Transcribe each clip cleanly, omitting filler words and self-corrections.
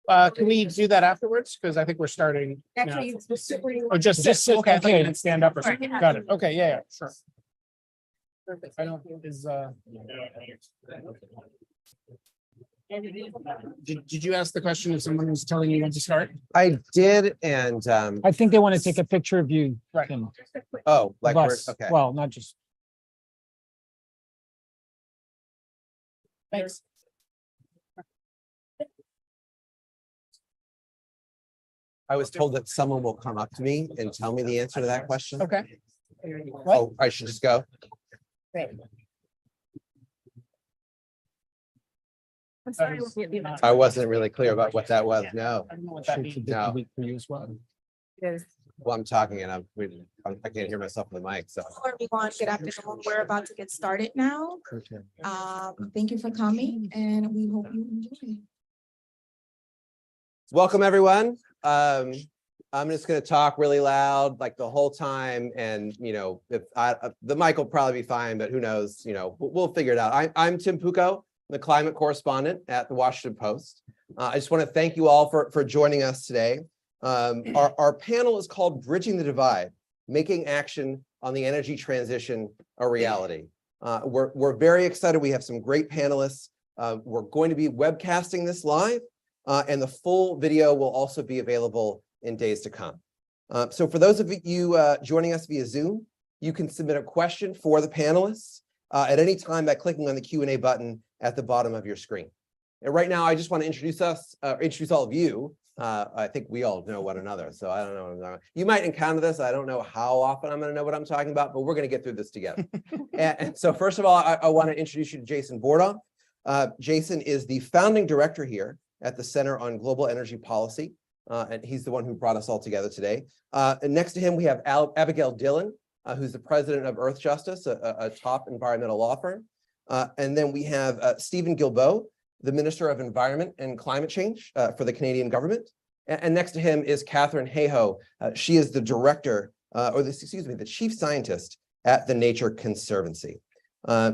Can we do that afterwards? Because I think we're starting now. Actually, the super. Or just okay. I thought you didn't stand up or something. Got it. Okay, yeah, sure. Perfect. I don't is did you ask the question if someone was telling you when to start? I did, and I think they want to take a picture of you. Right. Tim, oh, like of we're, us. okay. Well, not just. Thanks. I was told that someone will come up to me and tell me the answer to that question. Okay. Oh, I should just go. I'm sorry. I wasn't really clear about what that was. No, I don't know what that Should means. did No. the week for you as well. well, I'm talking and I can't hear myself on the mic. So Hello, everyone. Good afternoon. We're about to get started now. Thank you for coming and we hope you enjoy. welcome, everyone. I'm just going to talk really loud like the whole time. And, you know, if the mic will probably be fine, but who knows, you know, we'll figure it out. I'm Tim Pucco, the climate correspondent at the Washington Post. I just want to thank you all for joining us today. Our panel is called Bridging the Divide, Making Action on the Energy Transition a Reality. We're very excited. We have some great panelists. We're going to be webcasting this live, and the full video will also be available in days to come. So for those of you joining us via Zoom, you can submit a question for the panelists at any time by clicking on the Q&A button at the bottom of your screen. And right now, I just want to introduce all of you. I think we all know one another, so I don't know. You might encounter this. I don't know how often I'm going to know what I'm talking about, but we're going to get through this together. and so first of all, I want to introduce you to Jason Bordoff. Jason is the founding director here at the Center on Global Energy Policy, and he's the one who brought us all together today. And next to him, we have Abigail Dillon, who's the president of Earth Justice, a top environmental law firm. And then we have Stephen Guilbeault, the Minister of Environment and Climate Change for the Canadian government. And next to him is Catherine Hayhoe. She is the director, the chief scientist at the Nature Conservancy.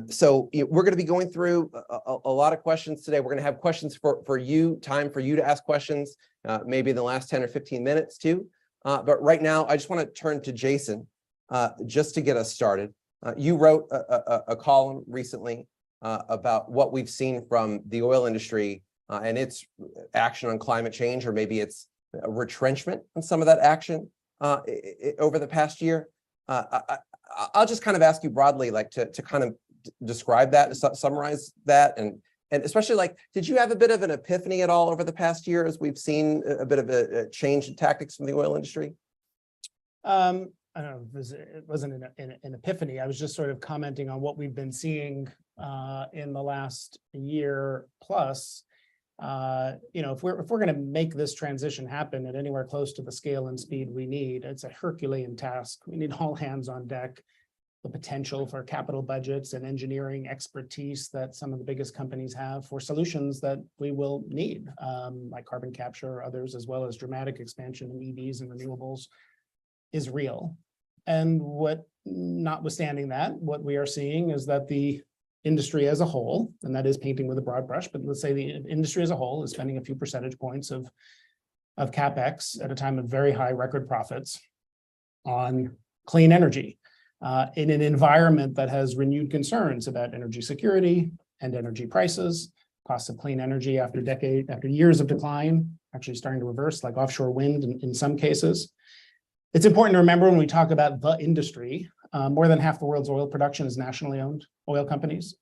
So we're going to be going through a lot of questions today. We're going to have questions for you, time for you to ask questions, maybe in the last 10 or 15 minutes too. But right now, I just want to turn to Jason just to get us started. You wrote a column recently about what we've seen from the oil industry and its action on climate change, or maybe its retrenchment on some of that action over the past year. I'll just kind of ask you broadly, like to kind of describe that, summarize that, and especially like, did you have a bit of an epiphany at all over the past year as we've seen a bit of a change in tactics from the oil industry? I don't know, it wasn't an epiphany. I was just sort of commenting on what we've been seeing in the last year plus. You know, if we're going to make this transition happen at anywhere close to the scale and speed we need, it's a Herculean task. We need all hands on deck. The potential for capital budgets and engineering expertise that some of the biggest companies have for solutions that we will need, like carbon capture or others, as well as dramatic expansion in EVs and renewables, is real. And notwithstanding that, what we are seeing is that the industry as a whole, and that is painting with a broad brush, but let's say the industry as a whole is spending a few percentage points of CapEx at a time of very high record profits on clean energy in an environment that has renewed concerns about energy security and energy prices, costs of clean energy after years of decline, actually starting to reverse, like offshore wind in some cases. It's important to remember when we talk about the industry, more than half the world's oil production is nationally owned oil companies,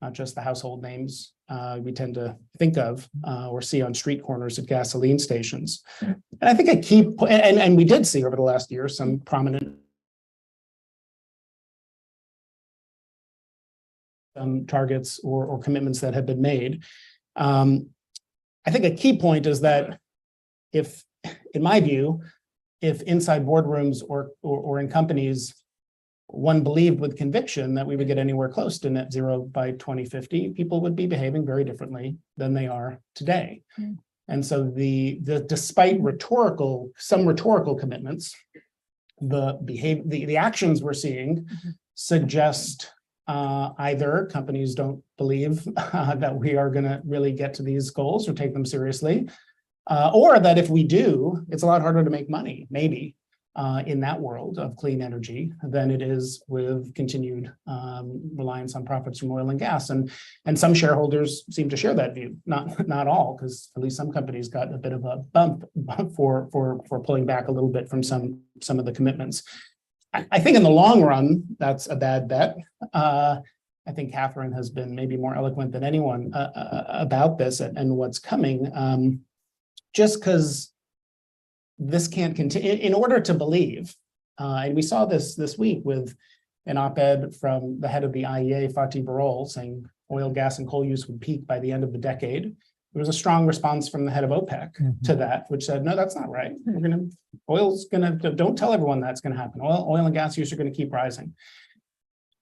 not just the household names we tend to think of or see on street corners at gasoline stations. And I think a key, and we did see over the last year some prominent targets or commitments that have been made. I think a key point is that if, in my view, if inside boardrooms or in companies, one believed with conviction that we would get anywhere close to net zero by 2050, people would be behaving very differently than they are today. Mm. And so despite some rhetorical commitments, the actions we're seeing suggest either companies don't believe that we are going to really get to these goals or take them seriously, Or that if we do, it's a lot harder to make money, maybe, in that world of clean energy than it is with continued reliance on profits from oil and gas. And some shareholders seem to share that view. Not all, because at least some companies got a bit of a bump for pulling back a little bit from some of the commitments. I think in the long run, that's a bad bet. I think Catherine has been maybe more eloquent than anyone about this and what's coming. Just because this can't continue, in order to believe, and we saw this week with an op-ed from the head of the IEA, Fatih Birol, saying oil, gas, and coal use would peak by the end of the decade. There was a strong response from the head of OPEC to that, which said, no, that's not right. Don't tell everyone that's gonna happen. Oil and gas use are gonna keep rising.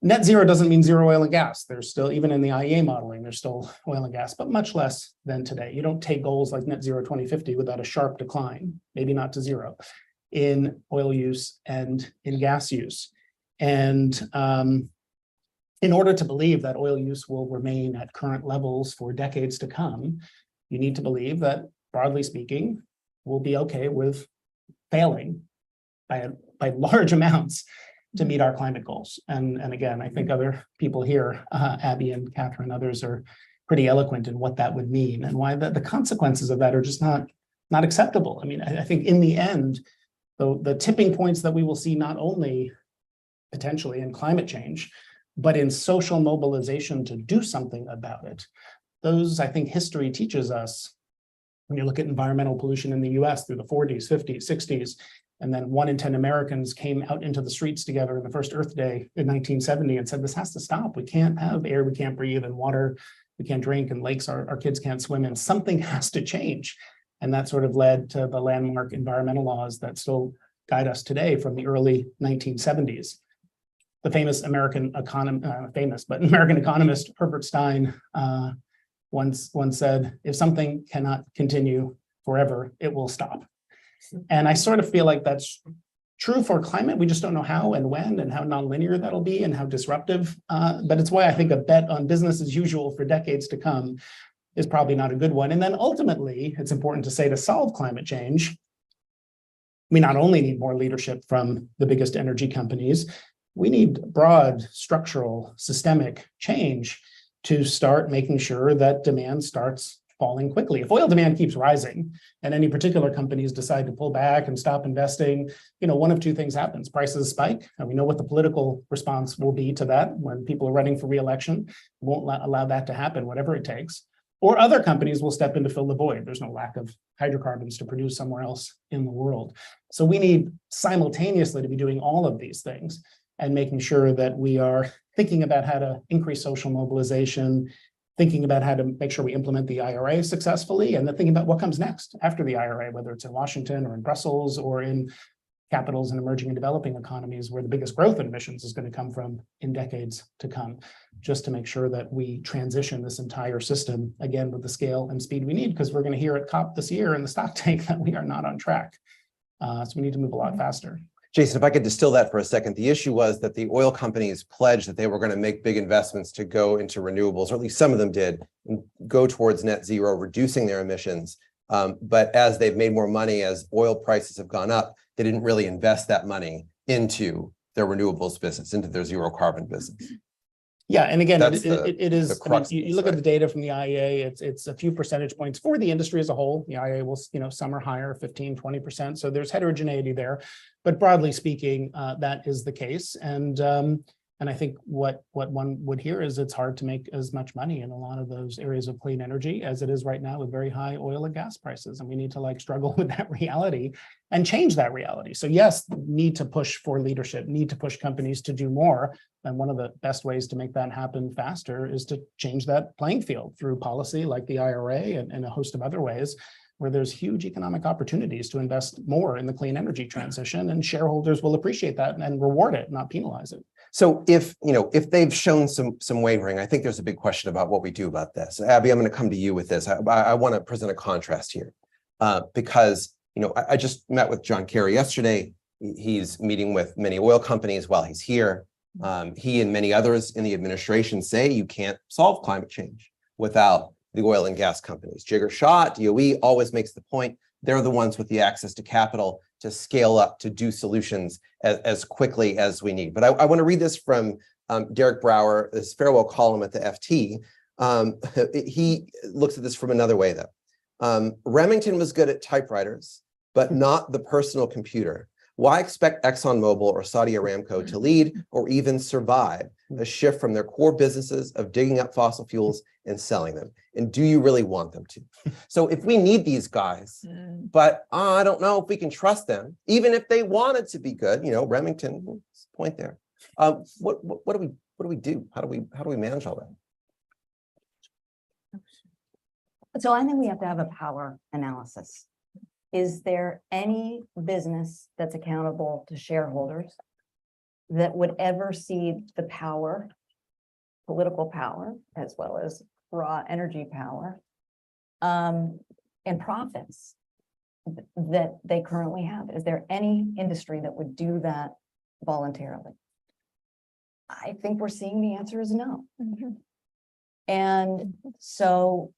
Net zero doesn't mean zero oil and gas. There's still, even in the IEA modeling, there's still oil and gas, but much less than today. You don't take goals like net zero 2050 without a sharp decline, maybe not to zero, in oil use and in gas use. And in order to believe that oil use will remain at current levels for decades to come, you need to believe that, broadly speaking, we'll be okay with failing by large amounts to meet our climate goals. And again, I think other people here, Abby and Catherine, others are pretty eloquent in what that would mean and why the consequences of that are just not acceptable. I mean, I think in the end, the tipping points that we will see not only potentially in climate change, but in social mobilization to do something about it. Those, I think history teaches us, when you look at environmental pollution in the US through the 40s, 50s, 60s, and then 1 in 10 Americans came out into the streets together in the first Earth Day in 1970 and said, this has to stop. We can't have air we can't breathe and water we can't drink and lakes our kids can't swim in. Something has to change. And that sort of led to the landmark environmental laws that still guide us today from the early 1970s. The famous American economist Herbert Stein once said, if something cannot continue forever, it will stop. And I sort of feel like that's true for climate. We just don't know how and when and how nonlinear that'll be and how disruptive. But it's why I think a bet on business as usual for decades to come is probably not a good one. And then ultimately, it's important to say, to solve climate change, we not only need more leadership from the biggest energy companies, we need broad, structural, systemic change to start making sure that demand starts falling quickly. If oil demand keeps rising and any particular companies decide to pull back and stop investing, one of two things happens. Prices spike, and we know what the political response will be to that when people are running for re-election. Won't allow that to happen, whatever it takes. Or other companies will step in to fill the void. There's no lack of hydrocarbons to produce somewhere else in the world. So we need simultaneously to be doing all of these things and making sure that we are thinking about how to increase social mobilization, thinking about how to make sure we implement the IRA successfully, and then thinking about what comes next after the IRA, whether it's in Washington or in Brussels or in capitals in emerging and developing economies where the biggest growth in emissions is going to come from in decades to come, just to make sure that we transition this entire system, again, with the scale and speed we need, because we're going to hear at COP this year in the stock take that we are not on track. So we need to move a lot faster. Jason, if I could distill that for a second, the issue was that the oil companies pledged that they were going to make big investments to go into renewables, or at least some of them did, and go towards net zero, reducing their emissions. But as they've made more money, as oil prices have gone up, they didn't really invest that money into their renewables business, into their zero carbon business. Yeah, and again, That's it is. I mean, you look right? at the data from the IEA, it's a few percentage points for the industry as a whole. The IEA will, some are higher, 15, 20%. So there's heterogeneity there. But broadly speaking, that is the case. And I think what one would hear is it's hard to make as much money in a lot of those areas of clean energy as it is right now with very high oil and gas prices. And we need to struggle with that reality and change that reality. So yes, need to push for leadership, need to push companies to do more. And one of the best ways to make that happen faster is to change that playing field through policy like the IRA and a host of other ways, where there's huge economic opportunities to invest more in the clean energy transition, and shareholders will appreciate that and reward it, not penalize it. So if they've shown some wavering, I think there's a big question about what we do about this. Abby, I'm going to come to you with this. I want to present a contrast here because I just met with John Kerry yesterday. He's meeting with many oil companies while he's here. He and many others in the administration say you can't solve climate change without the oil and gas companies. Jigger Shot, DOE always makes the point, they're the ones with the access to capital to scale up, to do solutions as quickly as we need. But I want to read this from Derek Brower, this farewell column at the FT. He looks at this from another way, though. Remington was good at typewriters, but not the personal computer. Why expect ExxonMobil or Saudi Aramco to lead or even survive a shift from their core businesses of digging up fossil fuels and selling them? And do you really want them to? So if we need these guys, but I don't know if we can trust them, even if they wanted to be good, Remington, point there. What do we do? How do we manage all that? So I think we have to have a power analysis. Is there any business that's accountable to shareholders that would ever cede the power, political power, as well as raw energy power, and profits that they currently have? Is there any industry that would do that voluntarily? I think we're seeing the answer is no. And so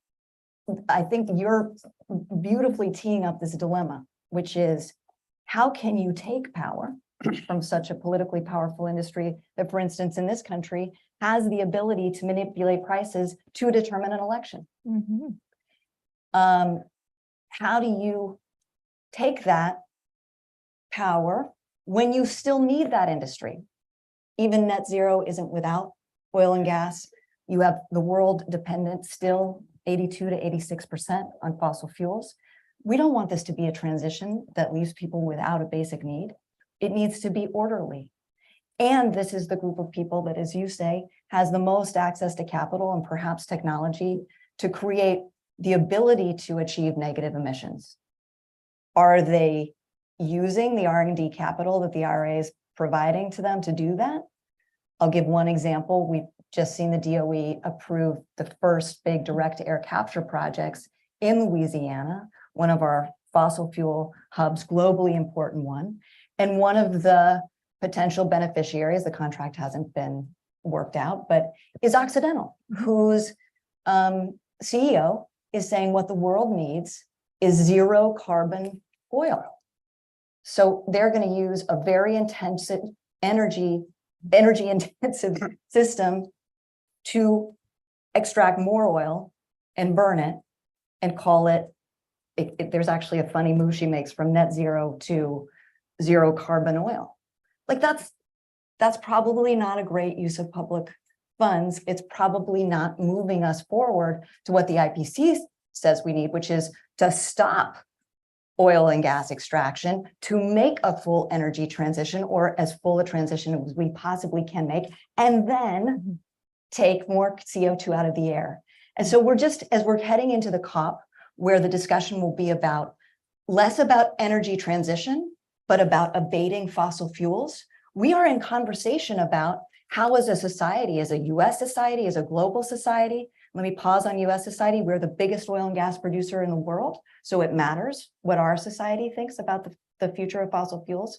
I think you're beautifully teeing up this dilemma, which is how can you take power from such a politically powerful industry that, for instance, in this country, has the ability to manipulate prices to determine an election? How do you take that power when you still need that industry? Even net zero isn't without oil and gas. You have the world dependent still 82 to 86% on fossil fuels. We don't want this to be a transition that leaves people without a basic need. It needs to be orderly. And this is the group of people that, as you say, has the most access to capital and perhaps technology to create the ability to achieve negative emissions. Are they using the R&D capital that the IRA is providing to them to do that? I'll give one example. We've just seen the DOE approve the first big direct air capture projects in Louisiana, one of our fossil fuel hubs, globally important one. And one of the potential beneficiaries, the contract hasn't been worked out, but is Occidental, whose CEO is saying what the world needs is zero carbon oil. So they're going to use a very intensive energy intensive system to extract more oil and burn it and call it, there's actually a funny move she makes from net zero to zero carbon oil. Like that's probably not a great use of public funds. It's probably not moving us forward to what the IPCC says we need, which is to stop oil and gas extraction, to make a full energy transition, or as full a transition as we possibly can make, and then take more CO2 out of the air. And so we're just, as we're heading into the COP, where the discussion will be about less about energy transition, but about abating fossil fuels, we are in conversation about how as a society, as a US society, as a global society, let me pause on US society, we're the biggest oil and gas producer in the world, so it matters what our society thinks about the future of fossil fuels.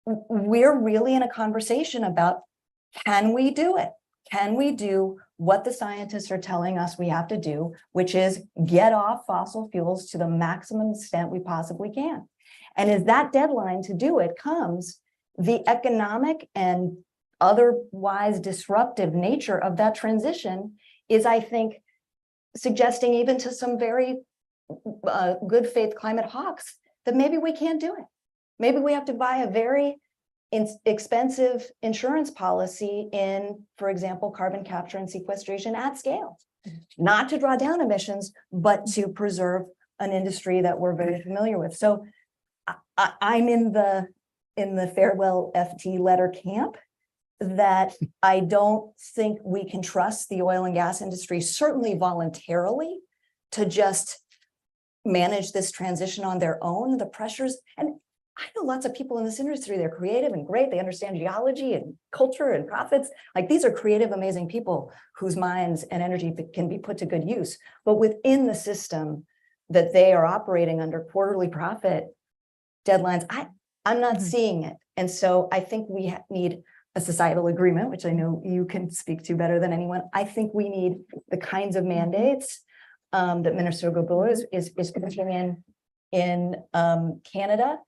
We're really in a conversation about, can we do it? Can we do what the scientists are telling us we have to do, which is get off fossil fuels to the maximum extent we possibly can? And as that deadline to do it comes, the economic and otherwise disruptive nature of that transition is, I think, suggesting even to some very good faith climate hawks that maybe we can't do it. Maybe we have to buy a very expensive insurance policy in, for example, carbon capture and sequestration at scale, not to draw down emissions, but to preserve an industry that we're very familiar with. So I'm in the farewell FT letter camp, that I don't think we can trust the oil and gas industry, certainly voluntarily, to just manage this transition on their own. The pressures, and I know lots of people in this industry, they're creative and great. They understand geology and culture and profits. Like, these are creative, amazing people whose minds and energy can be put to good use. But within the system that they are operating under, quarterly profit deadlines, I'm not seeing it. And so I think we need a societal agreement, which I know you can speak to better than anyone. I think we need the kinds of mandates that Minister Gilboa is pushing in Canada.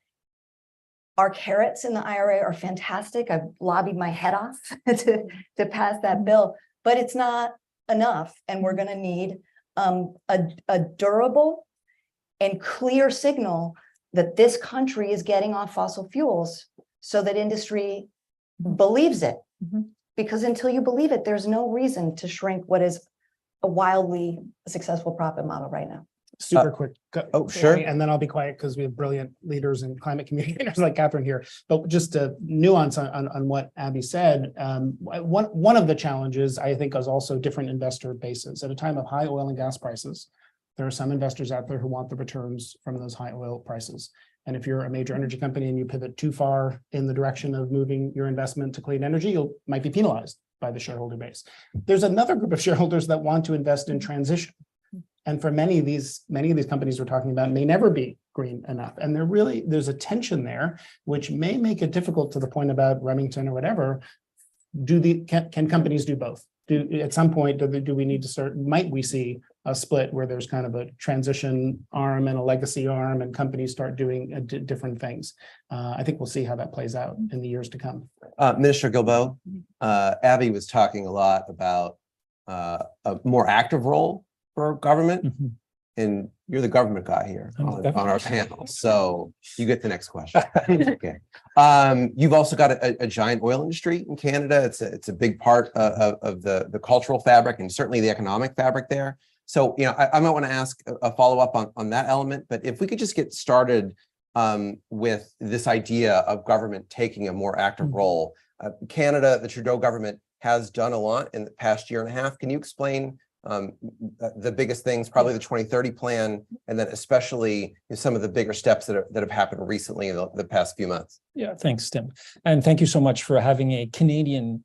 Our carrots in the IRA are fantastic. I've lobbied my head off to pass that bill, but it's not enough. And we're going to need a durable and clear signal that this country is getting off fossil fuels so that industry believes it. Because until you believe it, there's no reason to shrink what is a wildly successful profit model right now. Super quick. oh, sure. And then I'll be quiet because we have brilliant leaders and climate communicators like Catherine here. But just a nuance on what Abby said, one of the challenges I think is also different investor bases. At a time of high oil and gas prices, there are some investors out there who want the returns from those high oil prices. And if you're a major energy company and you pivot too far in the direction of moving your investment to clean energy, you might be penalized by the shareholder base. There's another group of shareholders that want to invest in transition. And for many of these companies we're talking about may never be green enough. And there's a tension there, which may make it difficult to the point about Remington or whatever. Can companies do both? At some point, do we need to start, might we see a split where there's kind of a transition arm and a legacy arm and companies start doing different things? I think we'll see how that plays out in the years to come. Minister Gilboa, Abby was talking a lot about a more active role for government, and you're the government guy here on our panel, so you get the next question. Okay. You've also got a giant oil industry in Canada. It's a big part of the cultural fabric and certainly the economic fabric there. So, you know, I might want to ask a follow-up on that element, but if we could just get started with this idea of government taking a more active role. Canada, the Trudeau government has done a lot in the past year and a half. Can you explain the biggest things, probably the 2030 plan, and then especially some of the bigger steps that have happened recently in the past few months? Yeah, thanks, Tim. And thank you so much for having a Canadian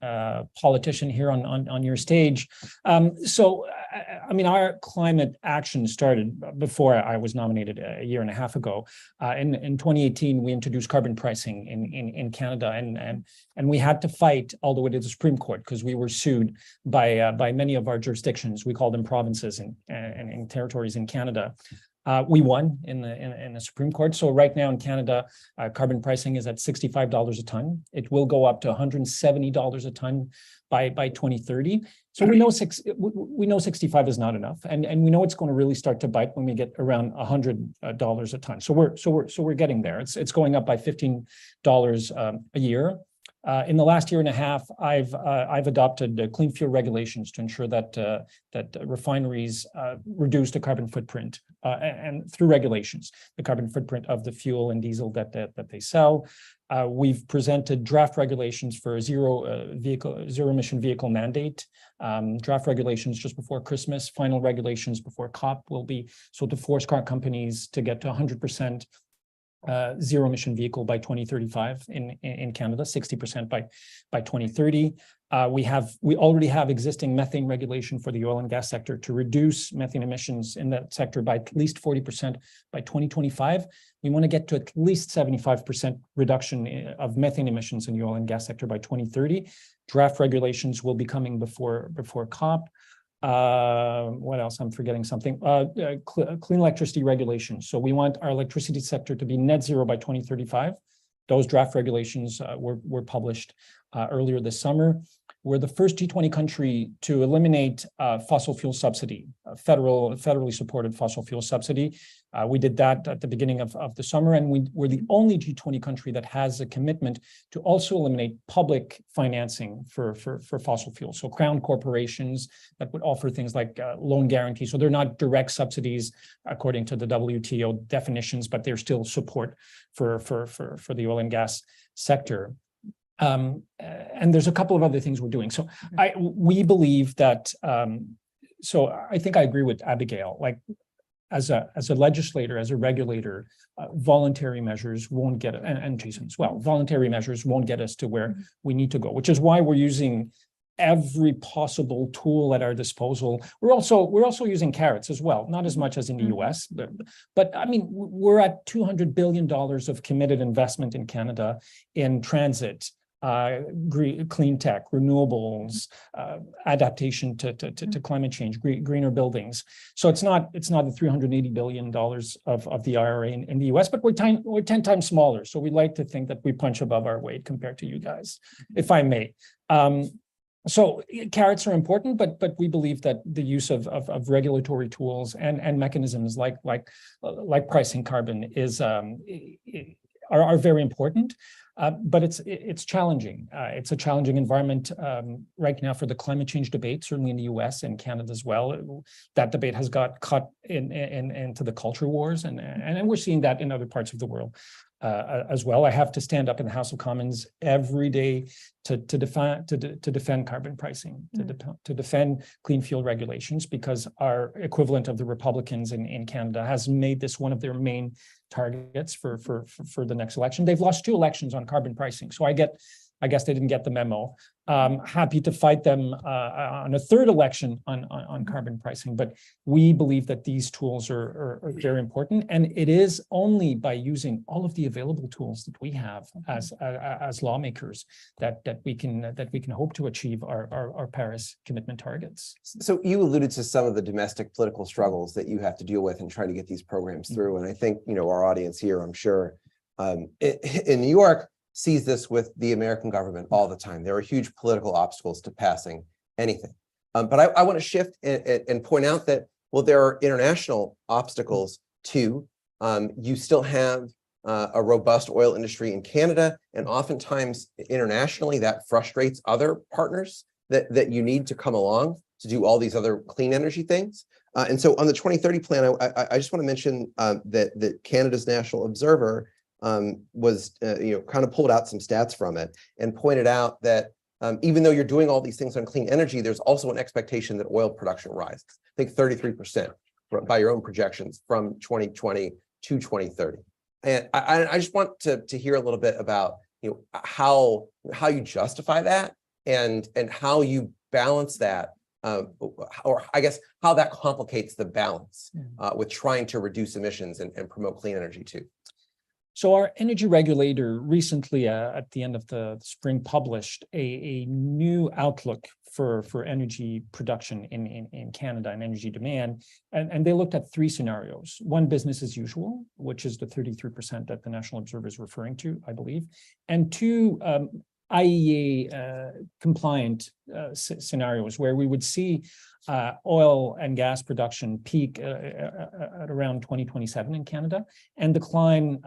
politician here on your stage. I mean, our climate action started before I was nominated a year and a half ago. In 2018, we introduced carbon pricing in Canada, and we had to fight all the way to the Supreme Court because we were sued by many of our jurisdictions. We call them provinces and territories in Canada. We won in the Supreme Court. So right now in Canada, carbon pricing is at $65 a ton. It will go up to $170 a ton by 2030. So we know 65 is not enough, and we know it's going to really start to bite when we get around $100 a ton. So we're getting there. It's going up by $15 a year. In the last year and a half, I've adopted clean fuel regulations to ensure that refineries reduce the carbon footprint, and through regulations, the carbon footprint of the fuel and diesel that they sell. We've presented draft regulations for zero emission vehicle mandate, draft regulations just before Christmas. Final regulations before COP will be to force car companies to get to 100%. Zero emission vehicle by 2035 in Canada, 60% by 2030. We already have existing methane regulation for the oil and gas sector to reduce methane emissions in that sector by at least 40% by 2025. We want to get to at least 75% reduction of methane emissions in the oil and gas sector by 2030. Draft regulations will be coming before COP. What else? I'm forgetting something. Clean electricity regulations. So we want our electricity sector to be net zero by 2035. Those draft regulations were published earlier this summer. We're the first G20 country to eliminate fossil fuel subsidy, federally supported fossil fuel subsidy. We did that at the beginning of the summer, and we're the only G20 country that has a commitment to also eliminate public financing for fossil fuels. So crown corporations that would offer things like loan guarantees. So they're not direct subsidies according to the WTO definitions, but they're still support for the oil and gas sector. And there's a couple of other things we're doing. So we believe that, so I think I agree with Abigail, like as a legislator, as a regulator, voluntary measures won't get, and Jason as well, voluntary measures won't get us to where we need to go, which is why we're using every possible tool at our disposal. We're also using carrots as well, not as much as in the US, but I mean, we're at $200 billion of committed investment in Canada in transit, clean tech, renewables, adaptation to climate change, greener buildings. So it's not the $380 billion of the IRA in the US, but we're 10 times smaller. So we like to think that we punch above our weight compared to you guys, if I may. So carrots are important, but we believe that the use of regulatory tools and mechanisms like pricing carbon are very important. But it's challenging. It's a challenging environment right now for the climate change debate, certainly in the US and Canada as well. That debate has got caught into the culture wars, and we're seeing that in other parts of the world as well. I have to stand up in the House of Commons every day to defend carbon pricing, to defend clean fuel regulations, because our equivalent of the Republicans in Canada has made this one of their main targets for the next election. They've lost 2 elections on carbon pricing, so I guess they didn't get the memo. Happy to fight them on a 3rd election on carbon pricing, but we believe that these tools are very important, and it is only by using all of the available tools that we have as lawmakers that we can hope to achieve our Paris commitment targets. So you alluded to some of the domestic political struggles that you have to deal with and try to get these programs through, and I think our audience here, I'm sure, in New York, sees this with the American government all the time. There are huge political obstacles to passing anything. But I want to shift and point out that, well, there are international obstacles too. You still have a robust oil industry in Canada, and oftentimes internationally that frustrates other partners that you need to come along to do all these other clean energy things. And so on the 2030 plan, I just want to mention that Canada's National Observer was kind of pulled out some stats from it and pointed out that even though you're doing all these things on clean energy, there's also an expectation that oil production rises. I think 33% by your own projections from 2020 to 2030. And I just want to hear a little bit about how you justify that and how you balance that, or I guess how that complicates the balance with trying to reduce emissions and promote clean energy too. So our energy regulator recently, at the end of the spring, published a new outlook for energy production in Canada and energy demand. And they looked at 3 scenarios. One, business as usual, which is the 33% that the National Observer is referring to, I believe. And 2, IEA compliant scenarios where we would see oil and gas production peak at around 2027 in Canada and decline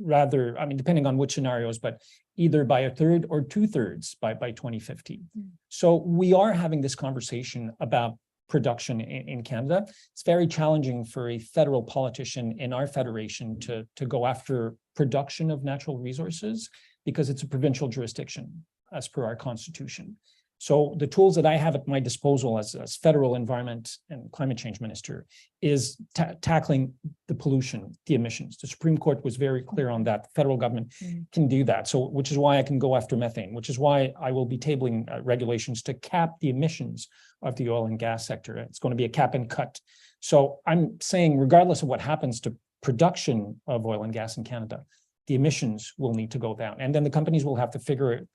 depending on which scenarios, but either by 1/3 or 2/3 by 2050. So we are having this conversation about production in Canada. It's very challenging for a federal politician in our federation to go after production of natural resources because it's a provincial jurisdiction as per our constitution. So the tools that I have at my disposal as federal environment and climate change minister is tackling the pollution, the emissions. The Supreme Court was very clear on that. The federal government can do that. So, which is why I can go after methane, which is why I will be tabling regulations to cap the emissions of the oil and gas sector. It's going to be a cap and cut. So I'm saying, regardless of what happens to production of oil and gas in Canada, the emissions will need to go down. And then the companies will have to figure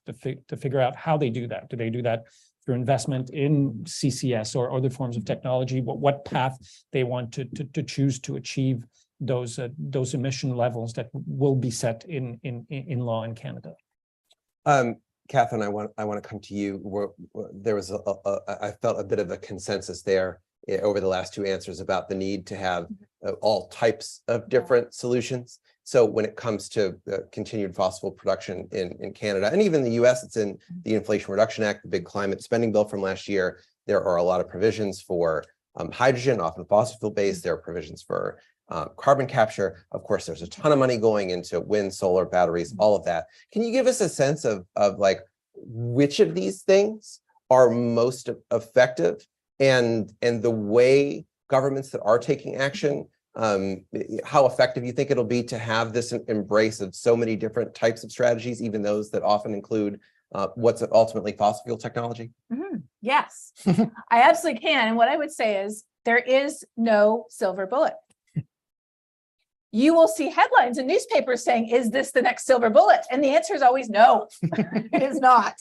out how they do that. Do they do that through investment in CCS or other forms of technology? What path they want to choose to achieve those emission levels that will be set in law in Canada? Catherine, I want to come to you. There was I felt a bit of a consensus there over the last 2 answers about the need to have all types of different solutions. So when it comes to continued fossil production in Canada and even the US, it's in the Inflation Reduction Act, the big climate spending bill from last year. There are a lot of provisions for hydrogen, often fossil fuel based. There are provisions for carbon capture. Of course, there's a ton of money going into wind, solar, batteries, all of that. Can you give us a sense of like which of these things are most effective and the way governments that are taking action, how effective you think it'll be to have this embrace of so many different types of strategies, even those that often include what's ultimately fossil fuel technology? Yes, I absolutely can. And what I would say is there is no silver bullet. you will see headlines in newspapers saying, is this the next silver bullet? And the answer is always no, it is not.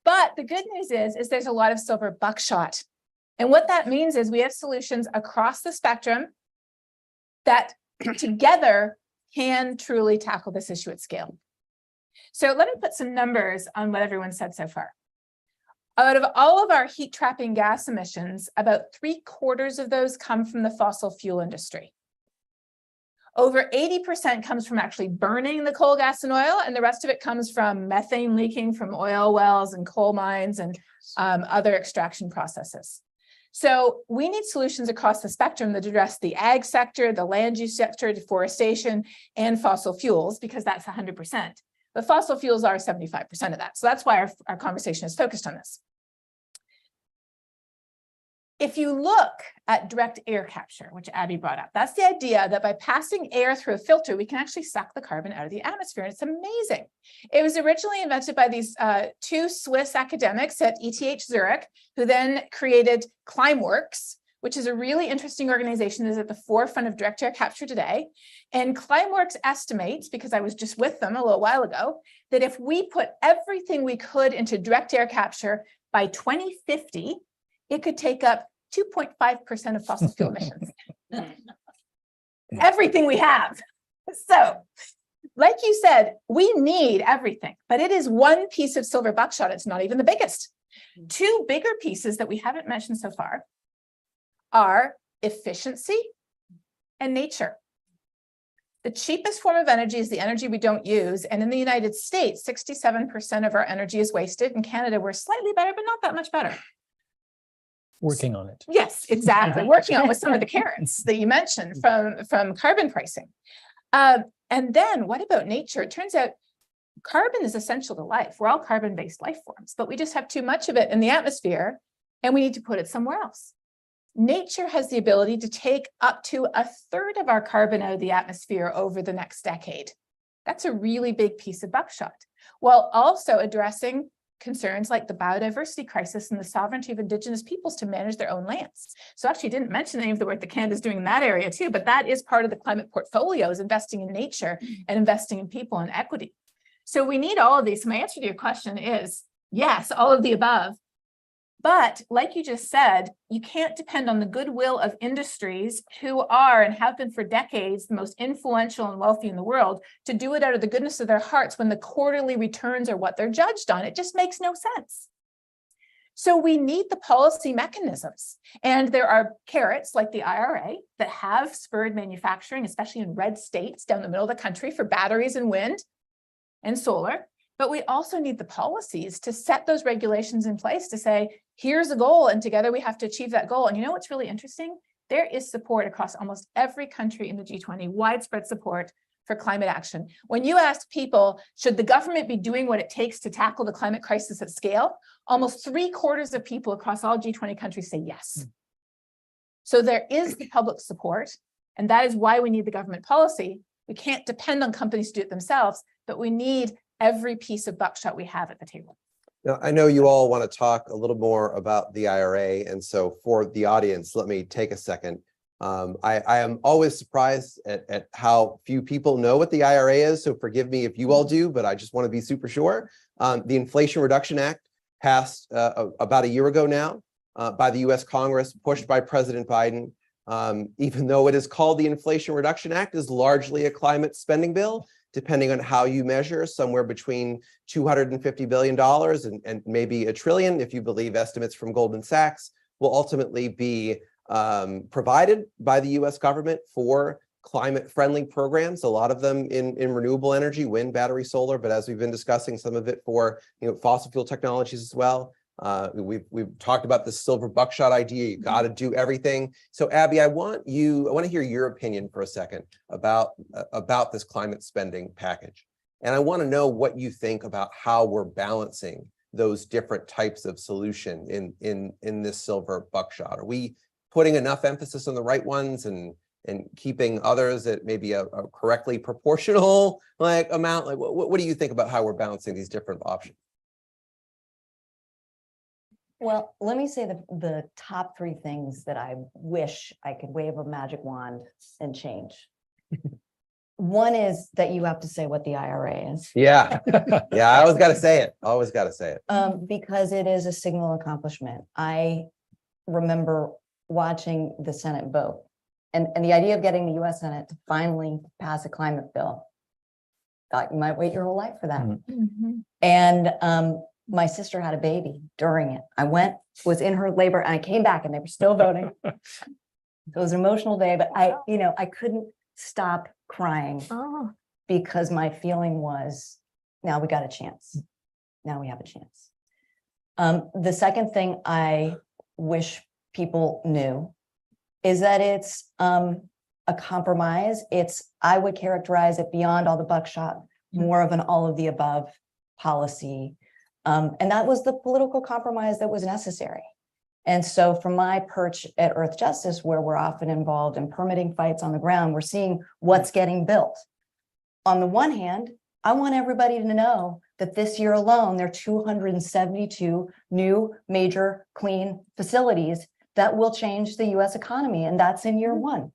But the good news is there's a lot of silver buckshot. And what that means is we have solutions across the spectrum that together can truly tackle this issue at scale. So let me put some numbers on what everyone said so far. Out of all of our heat trapping gas emissions, about 3/4 of those come from the fossil fuel industry. Over 80% comes from actually burning the coal, gas, and oil, and the rest of it comes from methane leaking from oil wells and coal mines and other extraction processes. So we need solutions across the spectrum that address the ag sector, the land use sector, deforestation, and fossil fuels, because that's 100%. But fossil fuels are 75% of that. So that's why our conversation is focused on this. If you look at direct air capture, which Abby brought up, that's the idea that by passing air through a filter, we can actually suck the carbon out of the atmosphere. And it's amazing. It was originally invented by these two Swiss academics at ETH Zurich, who then created Climeworks, which is a really interesting organization that is at the forefront of direct air capture today. And Climeworks estimates, because I was just with them a little while ago, that if we put everything we could into direct air capture by 2050, it could take up 2.5% of fossil fuel emissions. Everything we have. So, like you said, we need everything, but it is one piece of silver buckshot. It's not even the biggest. Two bigger pieces that we haven't mentioned so far are efficiency and nature. The cheapest form of energy is the energy we don't use. And in the United States, 67% of our energy is wasted. In Canada, we're slightly better, but not that much better. Working on it. Yes, exactly. Working on with some of the carrots that you mentioned from carbon pricing. And then what about nature? It turns out carbon is essential to life. We're all carbon-based life forms, but we just have too much of it in the atmosphere and we need to put it somewhere else. Nature has the ability to take up to 1/3 of our carbon out of the atmosphere over the next decade. That's a really big piece of buckshot, while also addressing concerns like the biodiversity crisis and the sovereignty of Indigenous peoples to manage their own lands. So actually didn't mention any of the work that Canada's doing in that area too, but that is part of the climate portfolio, is investing in nature and investing in people and equity. So we need all of these. So my answer to your question is yes, all of the above. But like you just said, you can't depend on the goodwill of industries who are and have been for decades the most influential and wealthy in the world to do it out of the goodness of their hearts when the quarterly returns are what they're judged on. It just makes no sense. So we need the policy mechanisms. And there are carrots like the IRA that have spurred manufacturing, especially in red states down the middle of the country for batteries and wind and solar. But we also need the policies to set those regulations in place to say, here's a goal, and together we have to achieve that goal. And you know what's really interesting? There is support across almost every country in the G20, widespread support for climate action. When you ask people, should the government be doing what it takes to tackle the climate crisis at scale? Almost 3/4 of people across all G20 countries say yes. So there is the public support, and that is why we need the government policy. We can't depend on companies to do it themselves, but we need every piece of buckshot we have at the table. Now, I know you all want to talk a little more about the IRA, and so for the audience, let me take a second. I am always surprised at how few people know what the IRA is, so forgive me if you all do, but I just want to be super sure. The Inflation Reduction Act passed about a year ago now by the US Congress, pushed by President Biden. Even though it is called the Inflation Reduction Act, is largely a climate spending bill, depending on how you measure, somewhere between $250 billion and maybe $1 trillion, if you believe estimates from Goldman Sachs, will ultimately be provided by the US government for climate-friendly programs, a lot of them in renewable energy, wind, battery, solar, but as we've been discussing, some of it for fossil fuel technologies as well. We've talked about the silver buckshot idea. You got to do everything. So Abby, I want to hear your opinion for a second about this climate spending package. And I want to know what you think about how we're balancing those different types of solution in this silver buckshot. Are we putting enough emphasis on the right ones and keeping others at maybe a correctly proportional amount? What do you think about how we're balancing these different options? Well, let me say the top 3 things that I wish I could wave a magic wand and change. One is that you have to say what the IRA is. Yeah, yeah, I always gotta say it, always gotta say it. Because it is a signal accomplishment. I remember watching the Senate vote and the idea of getting the US Senate to finally pass a climate bill. Thought you might wait your whole life for that. And my sister had a baby during it. I was in her labor and I came back and they were still voting. So it was an emotional day, but I couldn't stop crying because my feeling was, now we got a chance. Now we have a chance. The second thing I wish people knew is that it's a compromise. I would characterize it beyond all the buckshot, more of an all of the above policy. And that was the political compromise that was necessary. And so from my perch at Earth Justice, where we're often involved in permitting fights on the ground, we're seeing what's getting built. On the one hand, I want everybody to know that this year alone, there are 272 new major clean facilities that will change the US economy, and that's in year one.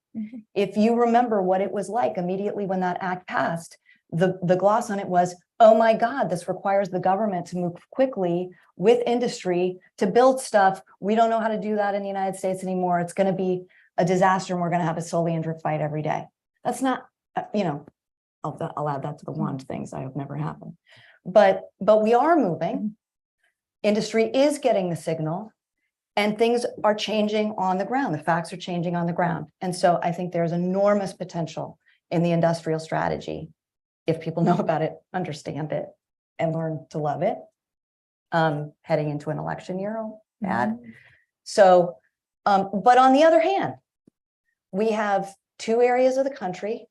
If you remember what it was like immediately when that act passed, the gloss on it was, oh my God, this requires the government to move quickly with industry to build stuff. We don't know how to do that in the United States anymore. It's going to be a disaster and we're going to have a Soleandra fight every day. That's not, I'll add that to the wand things I hope never happen. But we are moving. Industry is getting the signal and things are changing on the ground. The facts are changing on the ground. And so I think there's enormous potential in the industrial strategy. If people know about it, understand it, and learn to love it, heading into an election year, I'll add. So, but on the other hand, we have two areas of the country,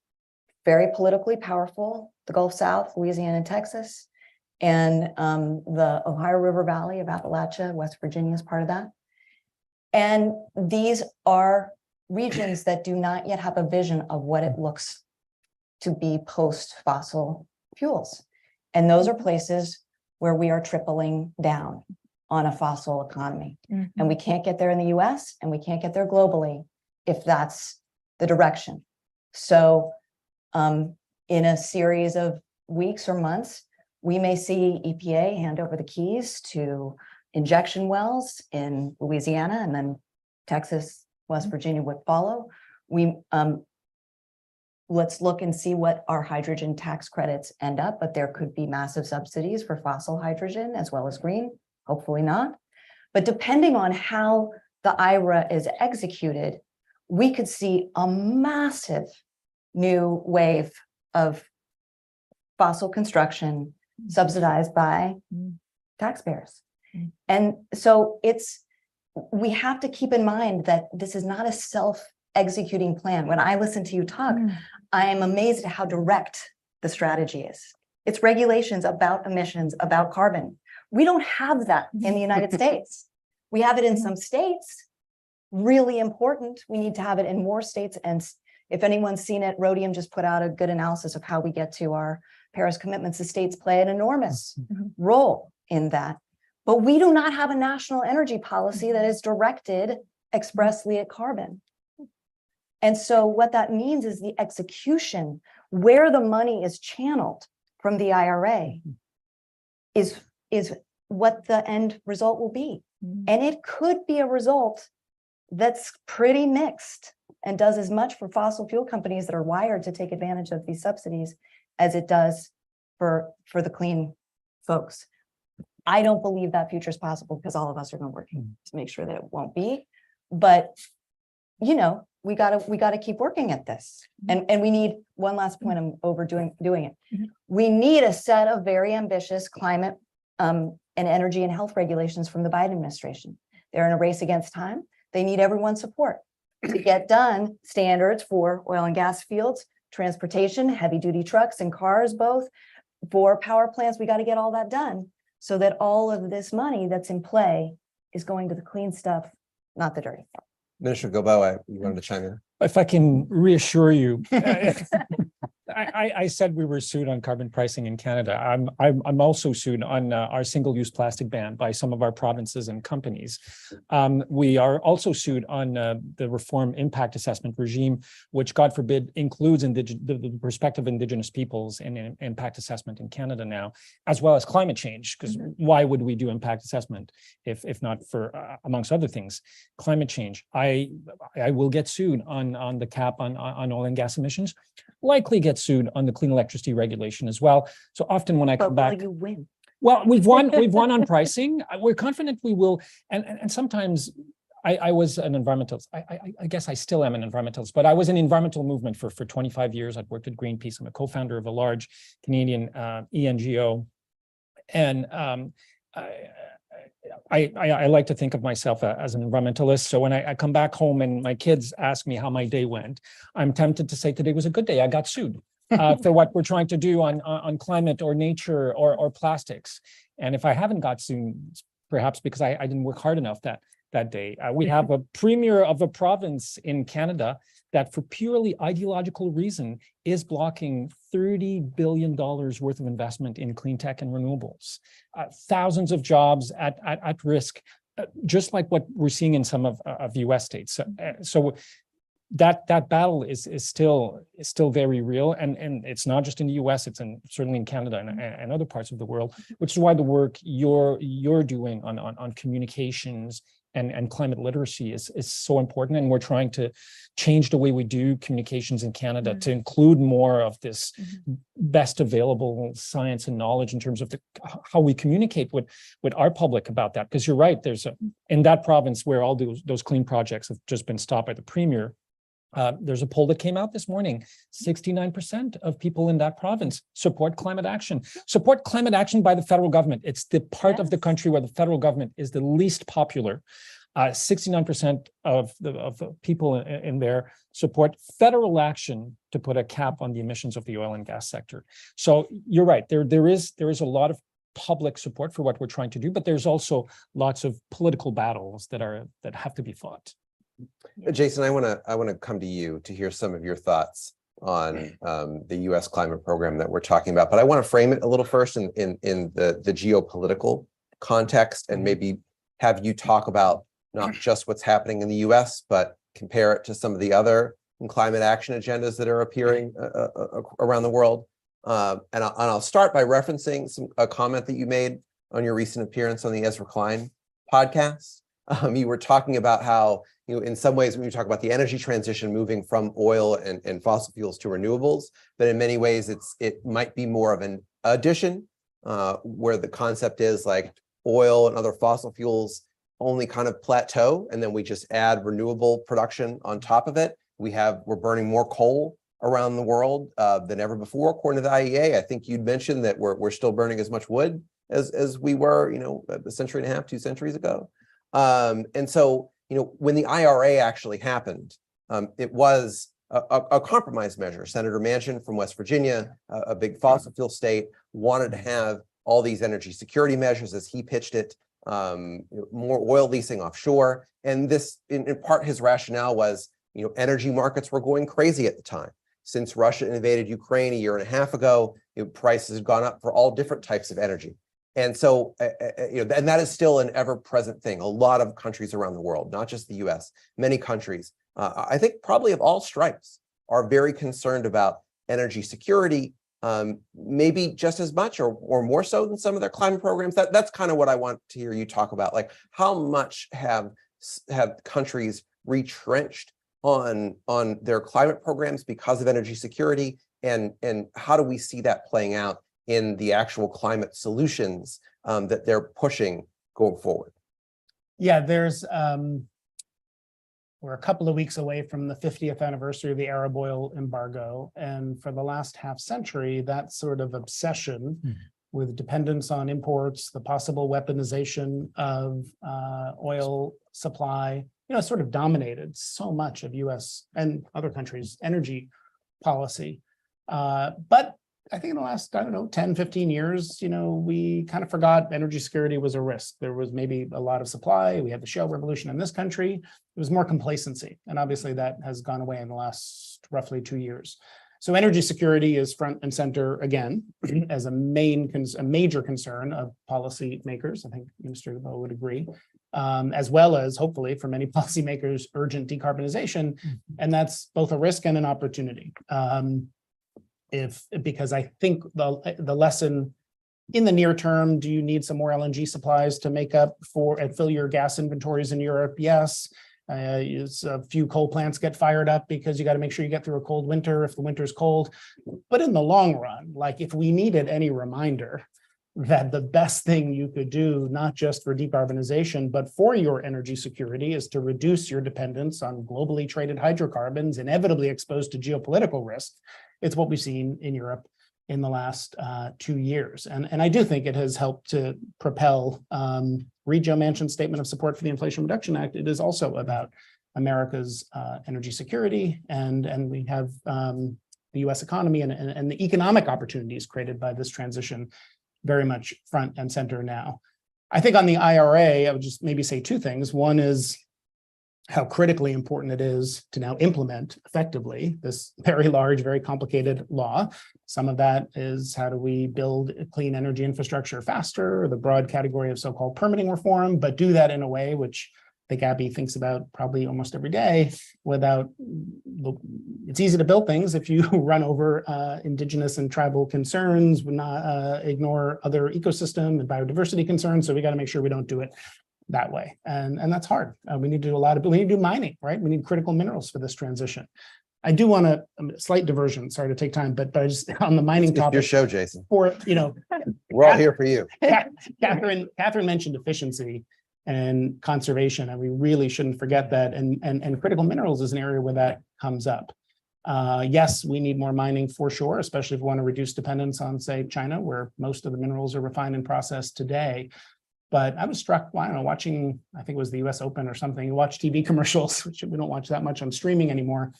very politically powerful, the Gulf South, Louisiana and Texas, and the Ohio River Valley of Appalachia, West Virginia is part of that. And these are regions that do not yet have a vision of what it looks to be post-fossil fuels. And those are places where we are tripling down on a fossil economy. And we can't get there in the US and we can't get there globally if that's the direction. So in a series of weeks or months, we may see EPA hand over the keys to injection wells in Louisiana, and then Texas, West Virginia would follow. Let's look and see what our hydrogen tax credits end up, but there could be massive subsidies for fossil hydrogen as well as green, hopefully not. But depending on how the IRA is executed, we could see a massive new wave of fossil construction subsidized by taxpayers. And so we have to keep in mind that this is not a self-executing plan. When I listen to you talk, I am amazed at how direct the strategy is. It's regulations about emissions, about carbon. We don't have that in the United States. We have it in some states, really important. We need to have it in more states. And if anyone's seen it, Rhodium just put out a good analysis of how we get to our Paris commitments. The states play an enormous role in that. But we do not have a national energy policy that is directed expressly at carbon. And so what that means is the execution, where the money is channeled from the IRA, is what the end result will be. And it could be a result that's pretty mixed and does as much for fossil fuel companies that are wired to take advantage of these subsidies as it does for the clean folks. I don't believe that future is possible because all of us are going to work to make sure that it won't be. But, we gotta keep working at this. And we need one last point, I'm overdoing it. We need a set of very ambitious climate and energy and health regulations from the Biden administration. They're in a race against time. They need everyone's support to get done standards for oil and gas fields, transportation, heavy duty trucks and cars, both for power plants. We got to get all that done so that all of this money that's in play is going to the clean stuff, not the dirty stuff. Minister Gilboa, you wanted to chime in? If I can reassure you, I said we were sued on carbon pricing in Canada. I'm also sued on our single-use plastic ban by some of our provinces and companies. We are also sued on the reform impact assessment regime, which, God forbid, includes the perspective of Indigenous peoples in impact assessment in Canada now, as well as climate change. Because why would we do impact assessment if not for, amongst other things, climate change? I will get sued on the cap on oil and gas emissions, likely get sued on the clean electricity regulation as well. So often when I come back, will you win? well, we've won on pricing. We're confident we will. And sometimes I was an environmentalist. I guess I still am an environmentalist, but I was in the environmental movement for 25 years. I've worked at Greenpeace. I'm a co-founder of a large Canadian ENGO. And I like to think of myself as an environmentalist. So when I come back home and my kids ask me how my day went, I'm tempted to say today was a good day. I got sued for what we're trying to do on climate or nature or plastics. And if I haven't got sued, it's perhaps because I didn't work hard enough that day. We have a premier of a province in Canada that for purely ideological reason is blocking $30 billion worth of investment in clean tech and renewables. Thousands of jobs at risk, just like what we're seeing in some of US states. So that battle is still very real, and it's not just in the US, it's certainly in Canada and other parts of the world, which is why the work you're doing on communications and climate literacy is so important. And we're trying to change the way we do communications in Canada to include more of this best available science and knowledge in terms of how we communicate with our public about that. Because you're right, in that province where all those clean projects have just been stopped by the premier, there's a poll that came out this morning. 69% of people in that province support climate action by the federal government. It's the part of the country where the federal government is the least popular. 69% of the people in there support federal action to put a cap on the emissions of the oil and gas sector. So you're right, there is a lot of public support for what we're trying to do, but there's also lots of political battles that have to be fought. Jason, I want to come to you to hear some of your thoughts on the U.S. climate program that we're talking about. But I want to frame it a little first in the geopolitical context, and maybe have you talk about not just what's happening in the U.S., but compare it to some of the other climate action agendas that are appearing around the world. And I'll start by referencing a comment that you made on your recent appearance on the Ezra Klein podcast. You were talking about how, in some ways, when you talk about the energy transition moving from oil and fossil fuels to renewables, but in many ways, it might be more of an addition, where the concept is like oil and other fossil fuels only kind of plateau, and then we just add renewable production on top of it. We're burning more coal around the world than ever before, according to the IEA. I think you'd mentioned that we're still burning as much wood as we were, a century and a half, 2 centuries ago. And so, when the IRA actually happened, it was a compromise measure. Senator Manchin from West Virginia, a big fossil fuel state, wanted to have all these energy security measures, as he pitched it, more oil leasing offshore. And this, in part, his rationale was, energy markets were going crazy at the time. Since Russia invaded Ukraine a year and a half ago, prices had gone up for all different types of energy. And so, and that is still an ever-present thing. A lot of countries around the world, not just the US, many countries, I think probably of all stripes, are very concerned about energy security, maybe just as much or more so than some of their climate programs. That's kind of what I want to hear you talk about. Like, how much have countries retrenched on their climate programs because of energy security, and how do we see that playing out in the actual climate solutions that they're pushing going forward? Yeah, we're a couple of weeks away from the 50th anniversary of the Arab oil embargo. And for the last half century, that sort of obsession with dependence on imports, the possible weaponization of oil supply, sort of dominated so much of US and other countries' energy policy. But I think in the last, 10, 15 years, we kind of forgot energy security was a risk. There was maybe a lot of supply. We had the shale revolution in this country. It was more complacency. And obviously that has gone away in the last roughly 2 years. So energy security is front and center again as a major concern of policymakers. I think Minister Legault would agree, as well as hopefully for many policymakers, urgent decarbonization, and that's both a risk and an opportunity. Because I think the lesson in the near term, do you need some more LNG supplies to make up for and fill your gas inventories in Europe? Yes. A few coal plants get fired up because you got to make sure you get through a cold winter if the winter's cold. But in the long run, like if we needed any reminder that the best thing you could do, not just for decarbonization, but for your energy security, is to reduce your dependence on globally traded hydrocarbons, inevitably exposed to geopolitical risk. It's what we've seen in Europe in the last 2 years. And I do think it has helped to propel, read Joe Manchin's statement of support for the Inflation Reduction Act. It is also about America's energy security, and we have the US economy and the economic opportunities created by this transition very much front and center now. I think on the IRA, I would just maybe say 2 things. One is how critically important it is to now implement effectively this very large, very complicated law. Some of that is how do we build clean energy infrastructure faster, the broad category of so-called permitting reform, but do that in a way which I think Abby thinks about probably almost every day without, it's easy to build things if you run over indigenous and tribal concerns, not ignore other ecosystem and biodiversity concerns. So we got to make sure we don't do it that way. And that's hard. We need to do a lot of, we need to do mining, right? We need critical minerals for this transition. I do want to, slight diversion, sorry to take time, but I just, on the mining It's topic. your show, Jason. We're all here for you. Catherine mentioned efficiency and conservation, and we really shouldn't forget that. And critical minerals is an area where that comes up. Yes, we need more mining for sure, especially if we want to reduce dependence on, say, China, where most of the minerals are refined and processed today. But I was struck, I don't know, watching, I think it was the US Open or something, you watch TV commercials, which we don't watch that much on streaming anymore.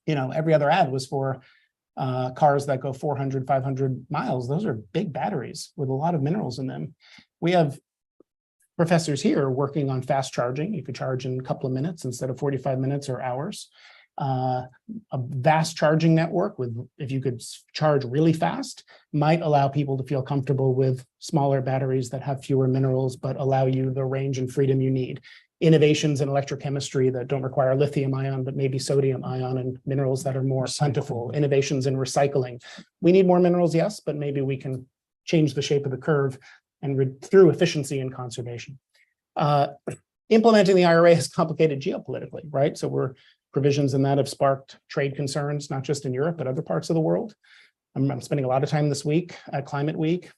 You know, every other ad was for cars that go 400, 500 miles. Those are big batteries with a lot of minerals in them. We have professors here working on fast charging. You could charge in a couple of minutes instead of 45 minutes or hours. A vast charging network with, if you could charge really fast, might allow people to feel comfortable with smaller batteries that have fewer minerals, but allow you the range and freedom you need. Innovations in electrochemistry that don't require lithium ion, but maybe sodium ion and minerals that are more plentiful. Innovations in recycling. We need more minerals, yes, but maybe we can change the shape of the curve and through efficiency and conservation. Implementing the IRA is complicated geopolitically, right? So provisions in that have sparked trade concerns, not just in Europe, but other parts of the world. I'm spending a lot of time this week at Climate Week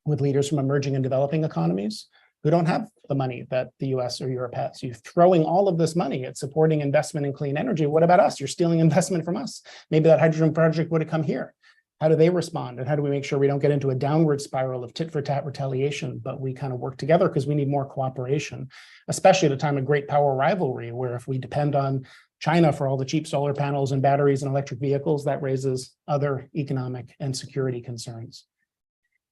with leaders from emerging and developing economies who don't have the money that the US or Europe has. You're throwing all of this money at supporting investment in clean energy. What about us? You're stealing investment from us. Maybe that hydrogen project would have come here. How do they respond? And how do we make sure we don't get into a downward spiral of tit for tat retaliation, but we kind of work together because we need more cooperation, especially at a time of great power rivalry, where if we depend on China for all the cheap solar panels and batteries and electric vehicles, that raises other economic and security concerns.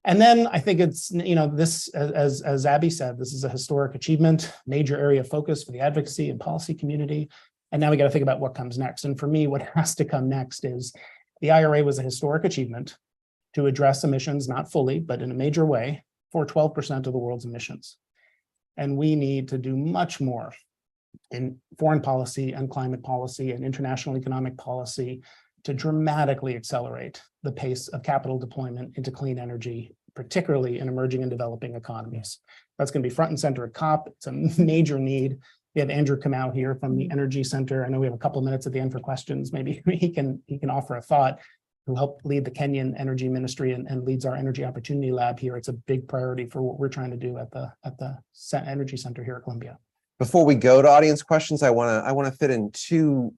And then I think it's, you know, this, as Abby said, this is a historic achievement, major area of focus for the advocacy and policy community. And now we got to think about what comes next. And for me, what has to come next is the IRA was a historic achievement to address emissions, not fully, but in a major way, for 12% of the world's emissions. And we need to do much more in foreign policy and climate policy and international economic policy to dramatically accelerate the pace of capital deployment into clean energy, particularly in emerging and developing economies. That's going to be front and center at COP. It's a major need. We have Andrew Kamau here from the Energy Center. I know we have a couple of minutes at the end for questions. Maybe he can offer a thought, who helped lead the Kenyan Energy Ministry and leads our Energy Opportunity Lab here. It's a big priority for what we're trying to do at the Energy Center here at Columbia. Before we go to audience questions, I want to fit in two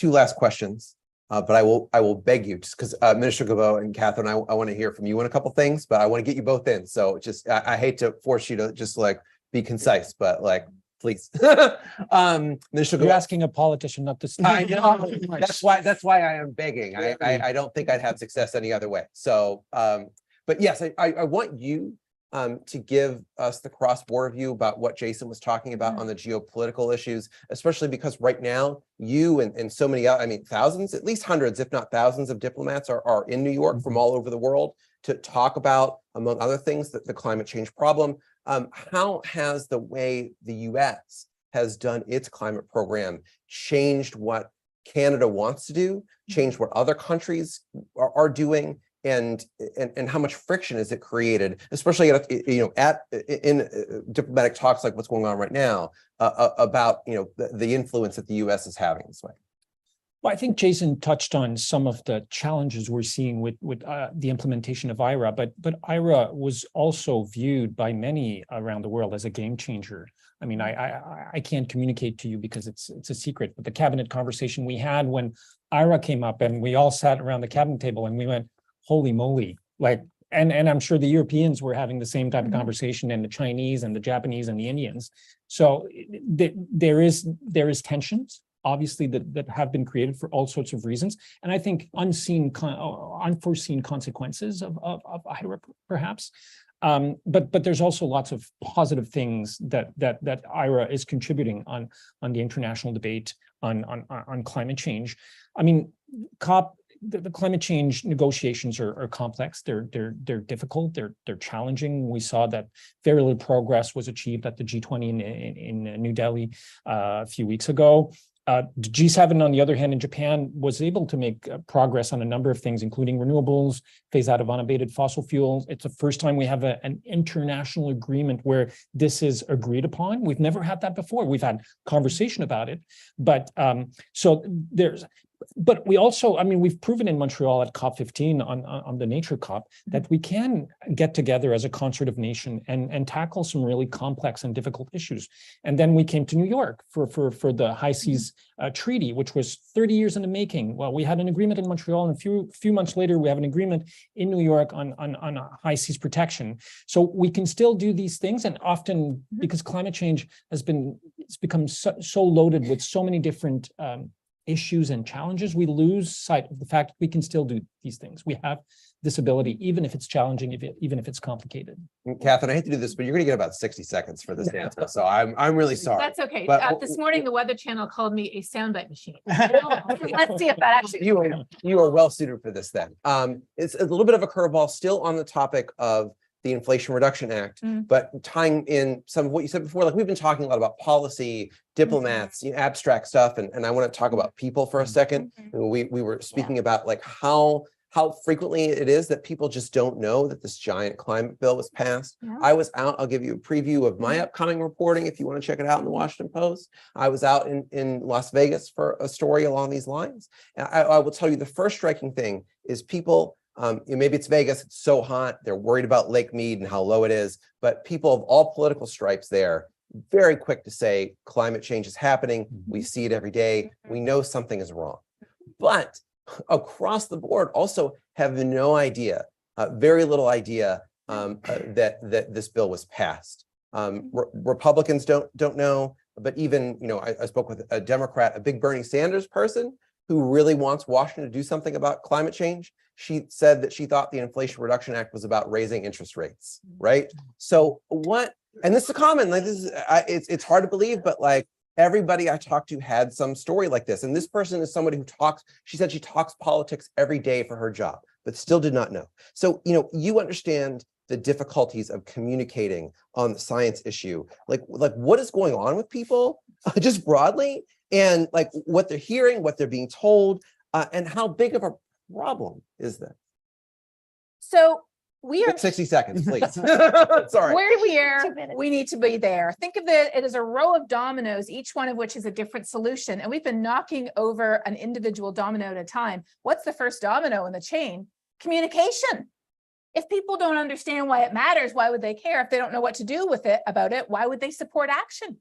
last questions, but I will beg you, just because Minister Legault and Catherine, I want to hear from you on a couple things, but I want to get you both in. So just I hate to force you to just like be concise, but like please. Minister You're Legault, asking a politician not to. I know. That's why I am begging. I don't think I'd have success any other way. So, but yes, I want you to give us the cross-border view about what Jason was talking about on the geopolitical issues, especially because right now you and so many, I mean, thousands, at least hundreds, if not thousands of diplomats are in New York from all over the world to talk about, among other things, the climate change problem. How has the way the US has done its climate program changed what Canada wants to do, changed what other countries are doing, and how much friction is it created, especially in diplomatic talks like what's going on right now about the influence that the U.S. is having this way? Well, I think Jason touched on some of the challenges we're seeing with the implementation of IRA, but IRA was also viewed by many around the world as a game changer. I mean, I can't communicate to you because it's a secret, but the cabinet conversation we had when IRA came up and we all sat around the cabinet table and we went, holy moly, like, and I'm sure the Europeans were having the same type of conversation, and the Chinese and the Japanese and the Indians. So there is tensions, obviously, that have been created for all sorts of reasons. And I think unforeseen consequences of IRA, perhaps. But there's also lots of positive things that IRA is contributing on the international debate on climate change. I mean, the climate change negotiations are complex. They're difficult. They're challenging. We saw that very little progress was achieved at the G20 in New Delhi a few weeks ago. The G7, on the other hand, in Japan, was able to make progress on a number of things, including renewables, phase out of unabated fossil fuels. It's the first time we have an international agreement where this is agreed upon. We've never had that before. We've had conversation about it, but but we also, I mean, we've proven in Montreal at COP15 on the Nature COP that we can get together as a concert of nation and tackle some really complex and difficult issues. And then we came to New York for the High Seas Treaty, which was 30 years in the making. Well, we had an agreement in Montreal, and a few months later, we have an agreement in New York on high seas protection. So we can still do these things, and often because climate change it's become so loaded with so many different issues and challenges, we lose sight of the fact we can still do these things. We have this ability, even if it's challenging, even if it's complicated. Catherine, I hate to do this, but you're going to get about 60 seconds for this answer, so I'm really sorry. That's okay. But This morning, the Weather Channel called me a soundbite machine. Let's see if that actually. You are well suited for this then. It's a little bit of a curveball, still on the topic of the Inflation Reduction Act, but tying in some of what you said before, like we've been talking a lot about policy, diplomats, abstract stuff, and I want to talk about people for a second. We were speaking about like how frequently it is that people just don't know that this giant climate bill was passed. I was out, I'll give you a preview of my upcoming reporting if you want to check it out in the Washington Post. I was out in Las Vegas for a story along these lines. And I will tell you the first striking thing is people, maybe it's Vegas, it's so hot, they're worried about Lake Mead and how low it is, but people of all political stripes there, very quick to say climate change is happening. We see it every day. We know something is wrong. But across the board also have no idea, very little idea that this bill was passed. Republicans don't know, but even, I spoke with a Democrat, a big Bernie Sanders person who really wants Washington to do something about climate change. She said that she thought the Inflation Reduction Act was about raising interest rates, right? So and this is common, like this is, it's hard to believe, but like everybody I talked to had some story like this. And this person is somebody who she said she talks politics every day for her job, but still did not know. So, you understand the difficulties of communicating on the science issue, like what is going on with people just broadly, and like what they're hearing, what they're being told, and how big of a problem is that? So we are 60 seconds, please. Sorry. We need to be there. Think of it as a row of dominoes, each one of which is a different solution. And we've been knocking over an individual domino at a time. What's the first domino in the chain? Communication. If people don't understand why it matters, why would they care? If they don't know what to do with it about it, why would they support action?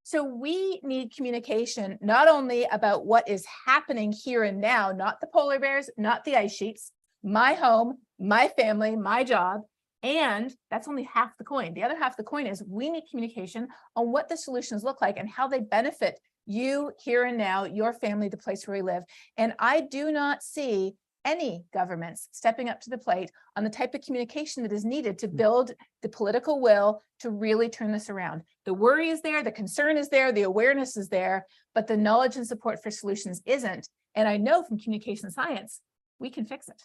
So we need communication, not only about what is happening here and now, not the polar bears, not the ice sheets, my home, my family, my job, and that's only half the coin. The other half of the coin is we need communication on what the solutions look like and how they benefit you here and now, your family, the place where we live. And I do not see any governments stepping up to the plate on the type of communication that is needed to build the political will to really turn this around. The worry is there, the concern is there, the awareness is there, but the knowledge and support for solutions isn't. And I know from communication science, we can fix it.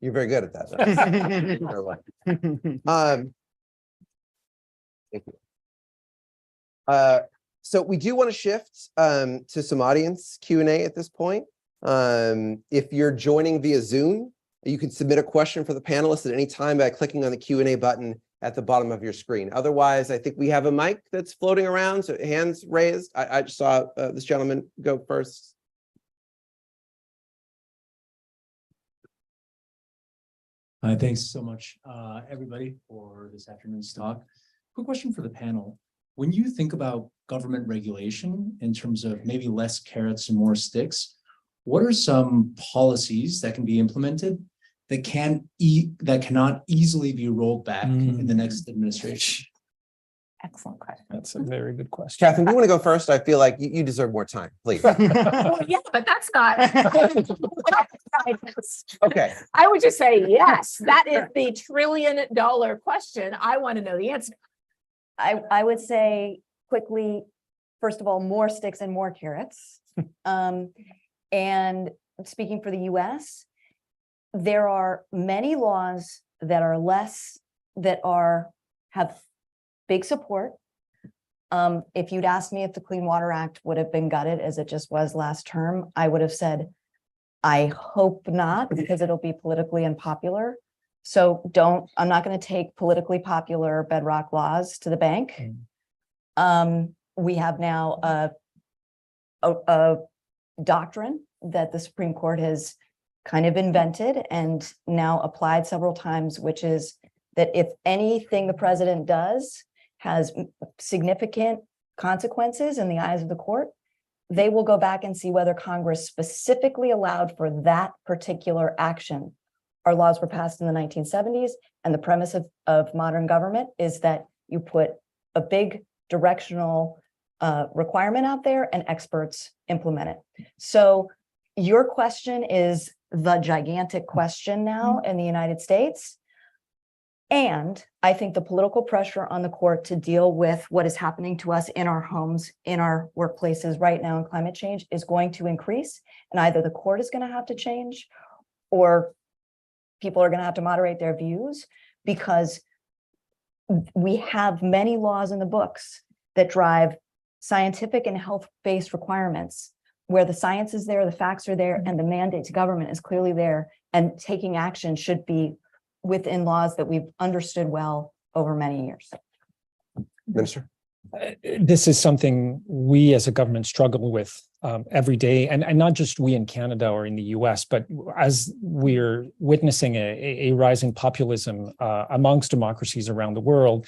You're very good at that. Thank you. So we do want to shift to some audience Q&A at this point. If you're joining via Zoom, you can submit a question for the panelists at any time by clicking on the Q&A button at the bottom of your screen. Otherwise, I think we have a mic that's floating around, so hands raised. I just saw this gentleman go first. Hi, thanks so much, everybody, for this afternoon's talk. Quick question for the panel. When you think about government regulation in terms of maybe less carrots and more sticks, what are some policies that can be implemented that cannot easily be rolled back in the next administration? Excellent question. That's a very good question. Catherine, do you want to go first? I feel like you deserve more time, please. Well, yeah, but that's not. Okay. I would just say, yes, that is the $1 trillion question. I want to know the answer. I would say quickly, first of all, more sticks and more carrots. And speaking for the US, there are many laws that are have big support. If you'd asked me if the Clean Water Act would have been gutted as it just was last term, I would have said, I hope not, because it'll be politically unpopular. So I'm not going to take politically popular bedrock laws to the bank. We have now a doctrine that the Supreme Court has kind of invented and now applied several times, which is that if anything the president does has significant consequences in the eyes of the court, they will go back and see whether Congress specifically allowed for that particular action. Our laws were passed in the 1970s, and the premise of modern government is that you put a big directional requirement out there and experts implement it. So your question is the gigantic question now in the United States. And I think the political pressure on the court to deal with what is happening to us in our homes, in our workplaces right now in climate change is going to increase. And either the court is going to have to change or people are going to have to moderate their views, because we have many laws in the books that drive scientific and health-based requirements where the science is there, the facts are there, and the mandate to government is clearly there, and taking action should be within laws that we've understood well over many years. Minister? This is something we as a government struggle with every day, and not just we in Canada or in the US, but as we're witnessing a rising populism amongst democracies around the world,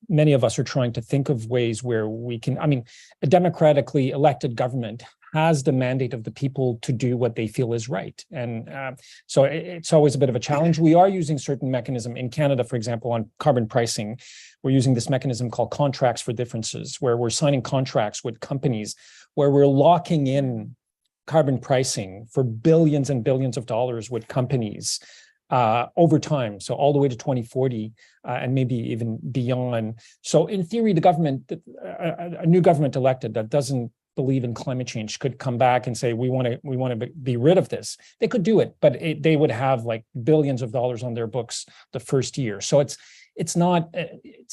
many of us are trying to think of ways where we can, a democratically elected government has the mandate of the people to do what they feel is right. And so it's always a bit of a challenge. We are using certain mechanism in Canada, for example, on carbon pricing. We're using this mechanism called contracts for differences, where we're signing contracts with companies where we're locking in carbon pricing for billions and billions of dollars with companies over time. So all the way to 2040 and maybe even beyond. So in theory, the government, a new government elected that doesn't believe in climate change could come back and say, we want to be rid of this. They could do it, but they would have like billions of dollars on their books the first year. So it's not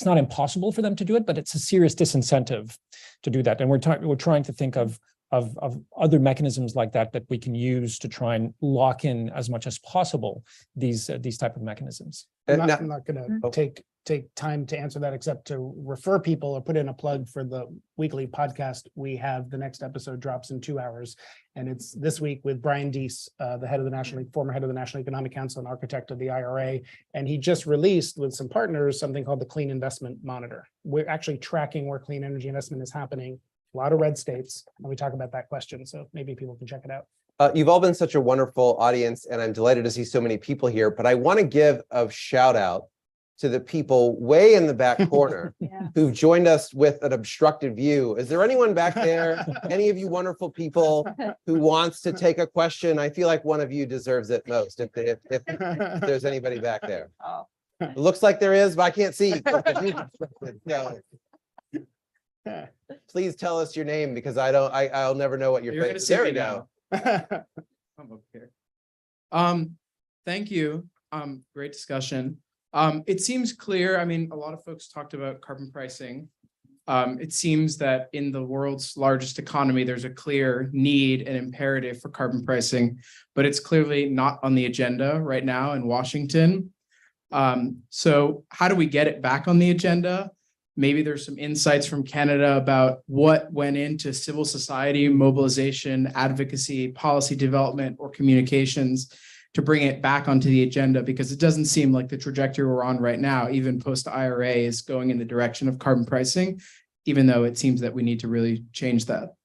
impossible for them to do it, but it's a serious disincentive to do that. And we're trying to think of other mechanisms like that we can use to try and lock in as much as possible these type of mechanisms. I'm not going to take time to answer that, except to refer people or put in a plug for the weekly podcast we have. The next episode drops in 2 hours, and it's this week with Brian Deese, the head of the former head of the National Economic Council and architect of the IRA. And he just released with some partners something called the Clean Investment Monitor. We're actually tracking where clean energy investment is happening. A lot of red states, and we talk about that question. So maybe people can check it out. You've all been such a wonderful audience, and I'm delighted to see so many people here, but I want to give a shout out to the people way in the back corner Yeah. who've joined us with an obstructed view. Is there anyone back there? Any of you wonderful people who wants to take a question? I feel like one of you deserves it most if there's anybody back there. Oh. It looks like there is, but I can't see. So, please tell us your name because I'll never know what your You're gonna face is. see There me we go. I'm up here. Thank you. Great discussion. It seems clear, I mean, a lot of folks talked about carbon pricing. It seems that in the world's largest economy, there's a clear need and imperative for carbon pricing, but it's clearly not on the agenda right now in Washington. So how do we get it back on the agenda? Maybe there's some insights from Canada about what went into civil society mobilization, advocacy, policy development, or communications to bring it back onto the agenda, because it doesn't seem like the trajectory we're on right now, even post IRA, is going in the direction of carbon pricing, even though it seems that we need to really change that.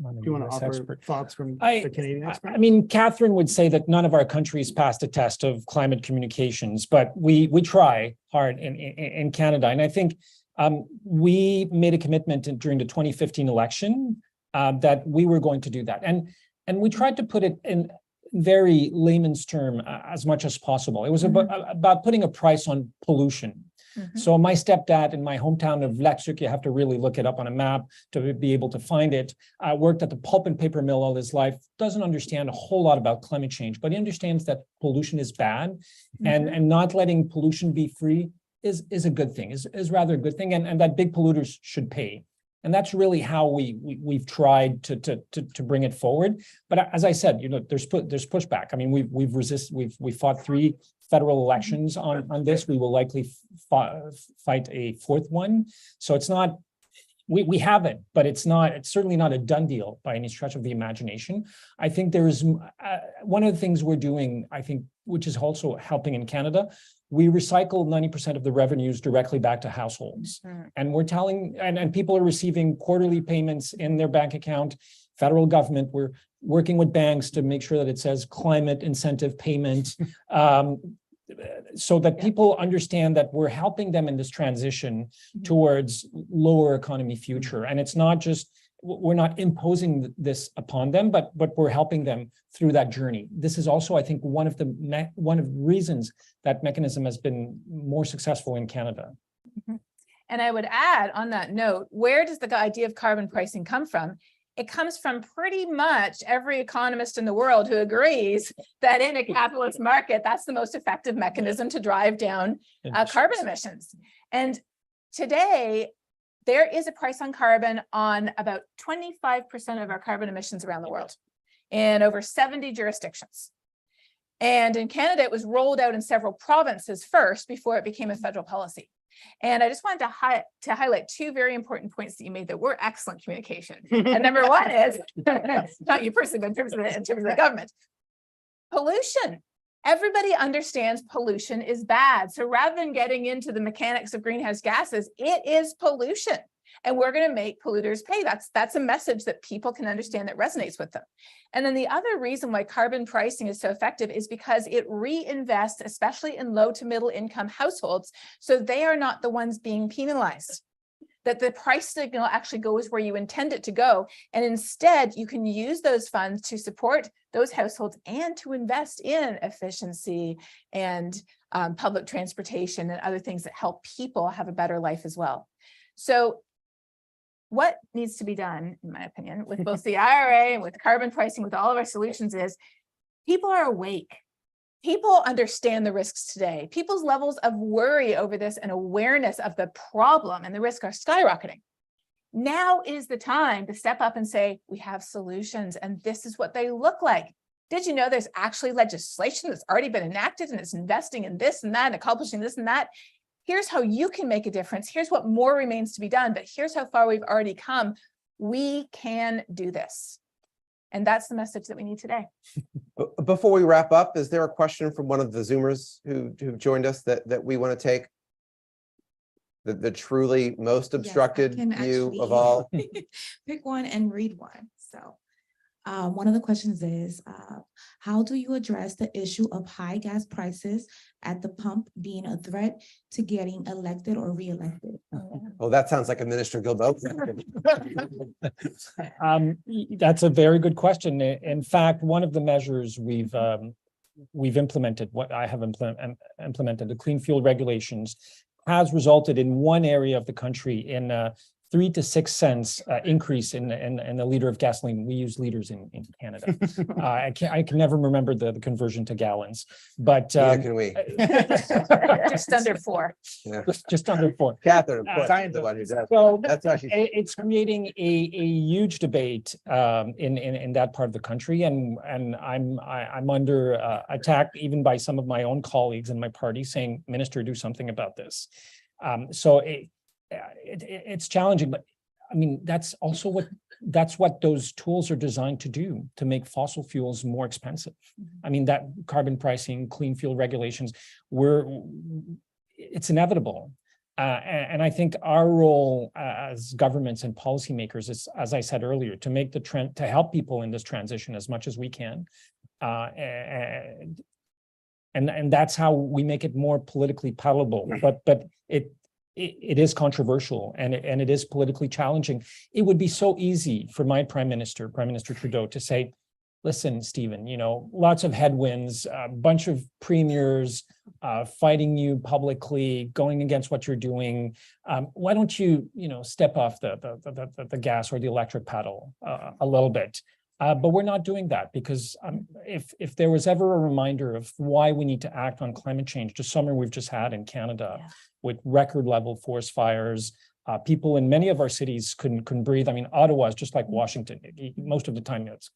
Do you want to offer thoughts from the Canadian expert? I mean, Catherine would say that none of our countries passed a test of climate communications, but we try hard in Canada. And I think we made a commitment during the 2015 election that we were going to do that. And we tried to put it in very layman's term as much as possible. It was about putting a price on pollution. So my stepdad in my hometown of Vlaxuk, you have to really look it up on a map to be able to find it, worked at the pulp and paper mill all his life, doesn't understand a whole lot about climate change, but he understands that pollution is bad, and not letting pollution be free is a good thing, is rather a good thing, and that big polluters should pay. And that's really how we've tried to bring it forward. But as I said, you know, there's pushback. I mean, we've fought 3 federal elections on this. We will likely fight a 4th one. So it's not, we have it, but it's certainly not a done deal by any stretch of the imagination. I think there is one of the things we're doing, I think, which is also helping in Canada. We recycle 90% of the revenues directly back to households. And we're telling, and people are receiving quarterly payments in their bank account. Federal government, we're working with banks to make sure that it says climate incentive payment, so that people understand that we're helping them in this transition towards lower economy future. And it's not just, we're not imposing this upon them, but we're helping them through that journey. This is also, I think, one of the reasons that mechanism has been more successful in Canada. And I would add on that note, where does the idea of carbon pricing come from? It comes from pretty much every economist in the world who agrees that in a capitalist market, that's the most effective mechanism to drive down carbon emissions. And today, there is a price on carbon on about 25% of our carbon emissions around the world in over 70 jurisdictions. And in Canada, it was rolled out in several provinces first before it became a federal policy. And I just wanted to highlight 2 very important points that you made that were excellent communication. And number one is, not you personally, but in terms of the government, pollution. Everybody understands pollution is bad. So rather than getting into the mechanics of greenhouse gases, it is pollution. And we're going to make polluters pay. That's a message that people can understand that resonates with them. And then the other reason why carbon pricing is so effective is because it reinvests, especially in low to middle income households, so they are not the ones being penalized. That the price signal actually goes where you intend it to go. And instead, you can use those funds to support those households and to invest in efficiency and public transportation and other things that help people have a better life as well. So what needs to be done, in my opinion, with both the IRA and with carbon pricing, with all of our solutions is people are awake. People understand the risks today. People's levels of worry over this and awareness of the problem and the risk are skyrocketing. Now is the time to step up and say, we have solutions and this is what they look like. Did you know there's actually legislation that's already been enacted and it's investing in this and that and accomplishing this and that? Here's how you can make a difference. Here's what more remains to be done, but here's how far we've already come. We can do this. And that's the message that we need today. Before we wrap up, is there a question from one of the Zoomers who've joined us that we want to take? The truly most obstructed can view actually of all? pick one and read one. So One of the questions is, how do you address the issue of high gas prices at the pump being a threat to getting elected or reelected? Oh, that sounds like a Minister Gilbo. That's a very good question. In fact, one of the measures we've implemented, what I have implemented, the clean fuel regulations, has resulted in one area of the country in 3 to 6 cents increase in a liter of gasoline. We use liters in Canada. I can never remember the conversion to gallons, but Neither can we. Just under 4. Yeah. just under 4. Catherine, Uh, is the one who does. So That's how she's. it's creating a huge debate in that part of the country, and I'm under attack even by some of my own colleagues in my party saying, "Minister, do something about this." So it's challenging, but I mean that's what those tools are designed to do, to make fossil fuels more expensive. I mean, that carbon pricing, clean fuel regulations, it's inevitable. And I think our role as governments and policymakers is, as I said earlier, to make the trend, to help people in this transition as much as we can. And that's how we make it more politically palatable. But it is controversial and it is politically challenging. It would be so easy for my Prime Minister Trudeau, to say, listen, Stephen, lots of headwinds, a bunch of premiers fighting you publicly, going against what you're doing. Why don't you, step off the gas or the electric pedal a little bit? But we're not doing that, because if there was ever a reminder of why we need to act on climate change, the summer we've just had in Canada, with record level forest fires, people in many of our cities couldn't breathe. I mean, Ottawa is just like Washington. Most of the time, it's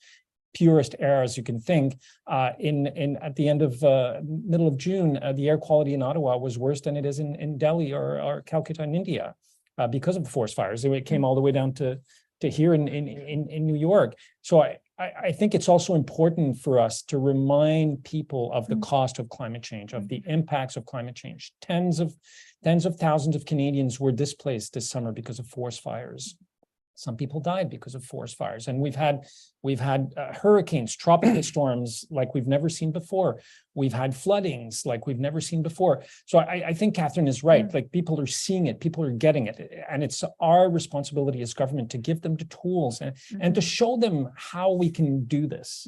purest air as you can think. At the end of middle of June, the air quality in Ottawa was worse than it is in Delhi or Calcutta in India, because of the forest fires. It came all the way down to here in New York. So I think it's also important for us to remind people of the cost of climate change, of the impacts of climate change. Tens of thousands of Canadians were displaced this summer because of forest fires. Some people died because of forest fires, and we've had hurricanes, tropical storms like we've never seen before. We've had floodings like we've never seen before. So I think Catherine is right. Like, people are seeing it, people are getting it, and it's our responsibility as government to give them the tools and to show them how we can do this.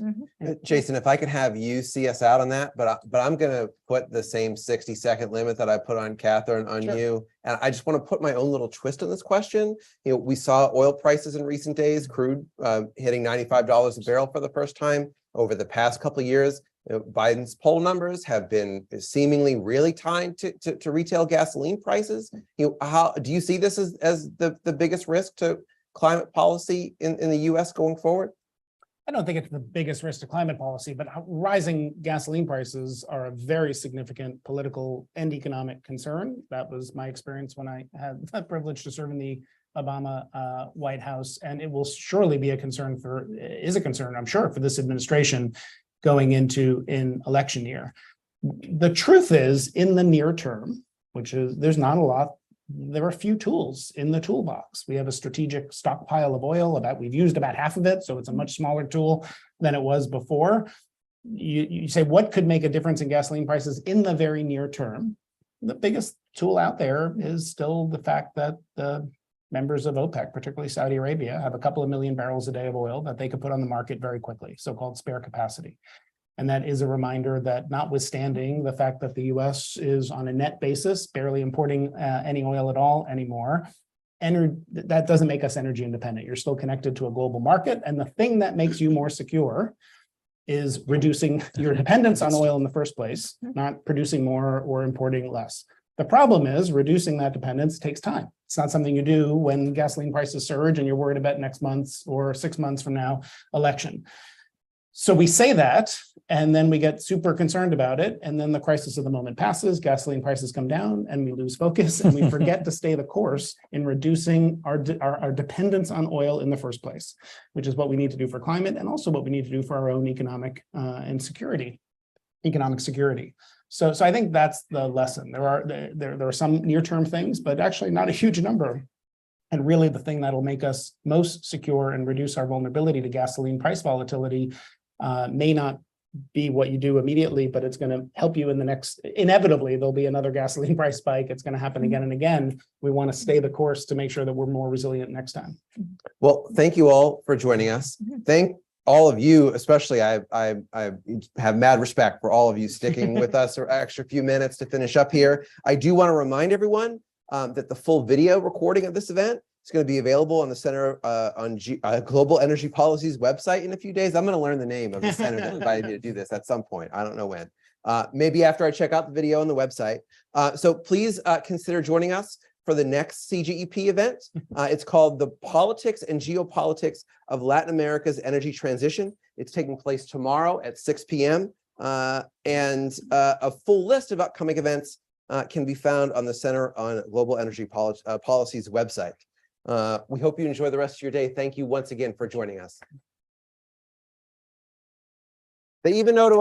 Jason, if I could have you see us out on that, but I'm going to put the same 60-second limit that I put on Catherine on you. And I just want to put my own little twist on this question. We saw oil prices in recent days, crude hitting $95 a barrel for the first time over the past couple of years. Biden's poll numbers have been seemingly really tied to retail gasoline prices. How do you see this as the biggest risk to climate policy in the US going forward? I don't think it's the biggest risk to climate policy, but rising gasoline prices are a very significant political and economic concern. That was my experience when I had the privilege to serve in the Obama White House, and it will surely be a concern, I'm sure, for this administration going into an election year. The truth is, in the near term, which is there's not a lot, there are a few tools in the toolbox. We have a strategic stockpile of oil, we've used about half of it, so it's a much smaller tool than it was before. You say, what could make a difference in gasoline prices in the very near term? The biggest tool out there is still the fact that the members of OPEC, particularly Saudi Arabia, have a couple of million barrels a day of oil that they could put on the market very quickly, so-called spare capacity. And that is a reminder that, notwithstanding the fact that the US is on a net basis, barely importing any oil at all anymore, that doesn't make us energy independent. You're still connected to a global market. And the thing that makes you more secure is reducing your dependence on oil in the first place, not producing more or importing less. The problem is reducing that dependence takes time. It's not something you do when gasoline prices surge and you're worried about next month's or 6 months from now election. So we say that, and then we get super concerned about it. And then the crisis of the moment passes, gasoline prices come down, and we lose focus, and we forget to stay the course in reducing our dependence on oil in the first place, which is what we need to do for climate, and also what we need to do for our own economic security. So I think that's the lesson. There are some near-term things, but actually not a huge number And really the thing that'll make us most secure and reduce our vulnerability to gasoline price volatility may not be what you do immediately, but it's going to help you in the next, inevitably, there'll be another gasoline price spike. It's going to happen again and again. We want to stay the course to make sure that we're more resilient next time. Well, thank you all for joining us. Thank all of you, especially I have mad respect for all of you sticking with us for extra few minutes to finish up here. I do want to remind everyone that the full video recording of this event is going to be available on the Center on Global Energy Policy's website in a few days. I'm going to learn the name of the center that invited me to do this at some point. I don't know when. Maybe after I check out the video on the website. So please consider joining us for the next CGEP event. It's called the Politics and Geopolitics of Latin America's Energy Transition. It's taking place tomorrow at 6 p.m. And a full list of upcoming events can be found on the Center on Global Energy Policy's website. We hope you enjoy the rest of your day. Thank you once again for joining us. They even know to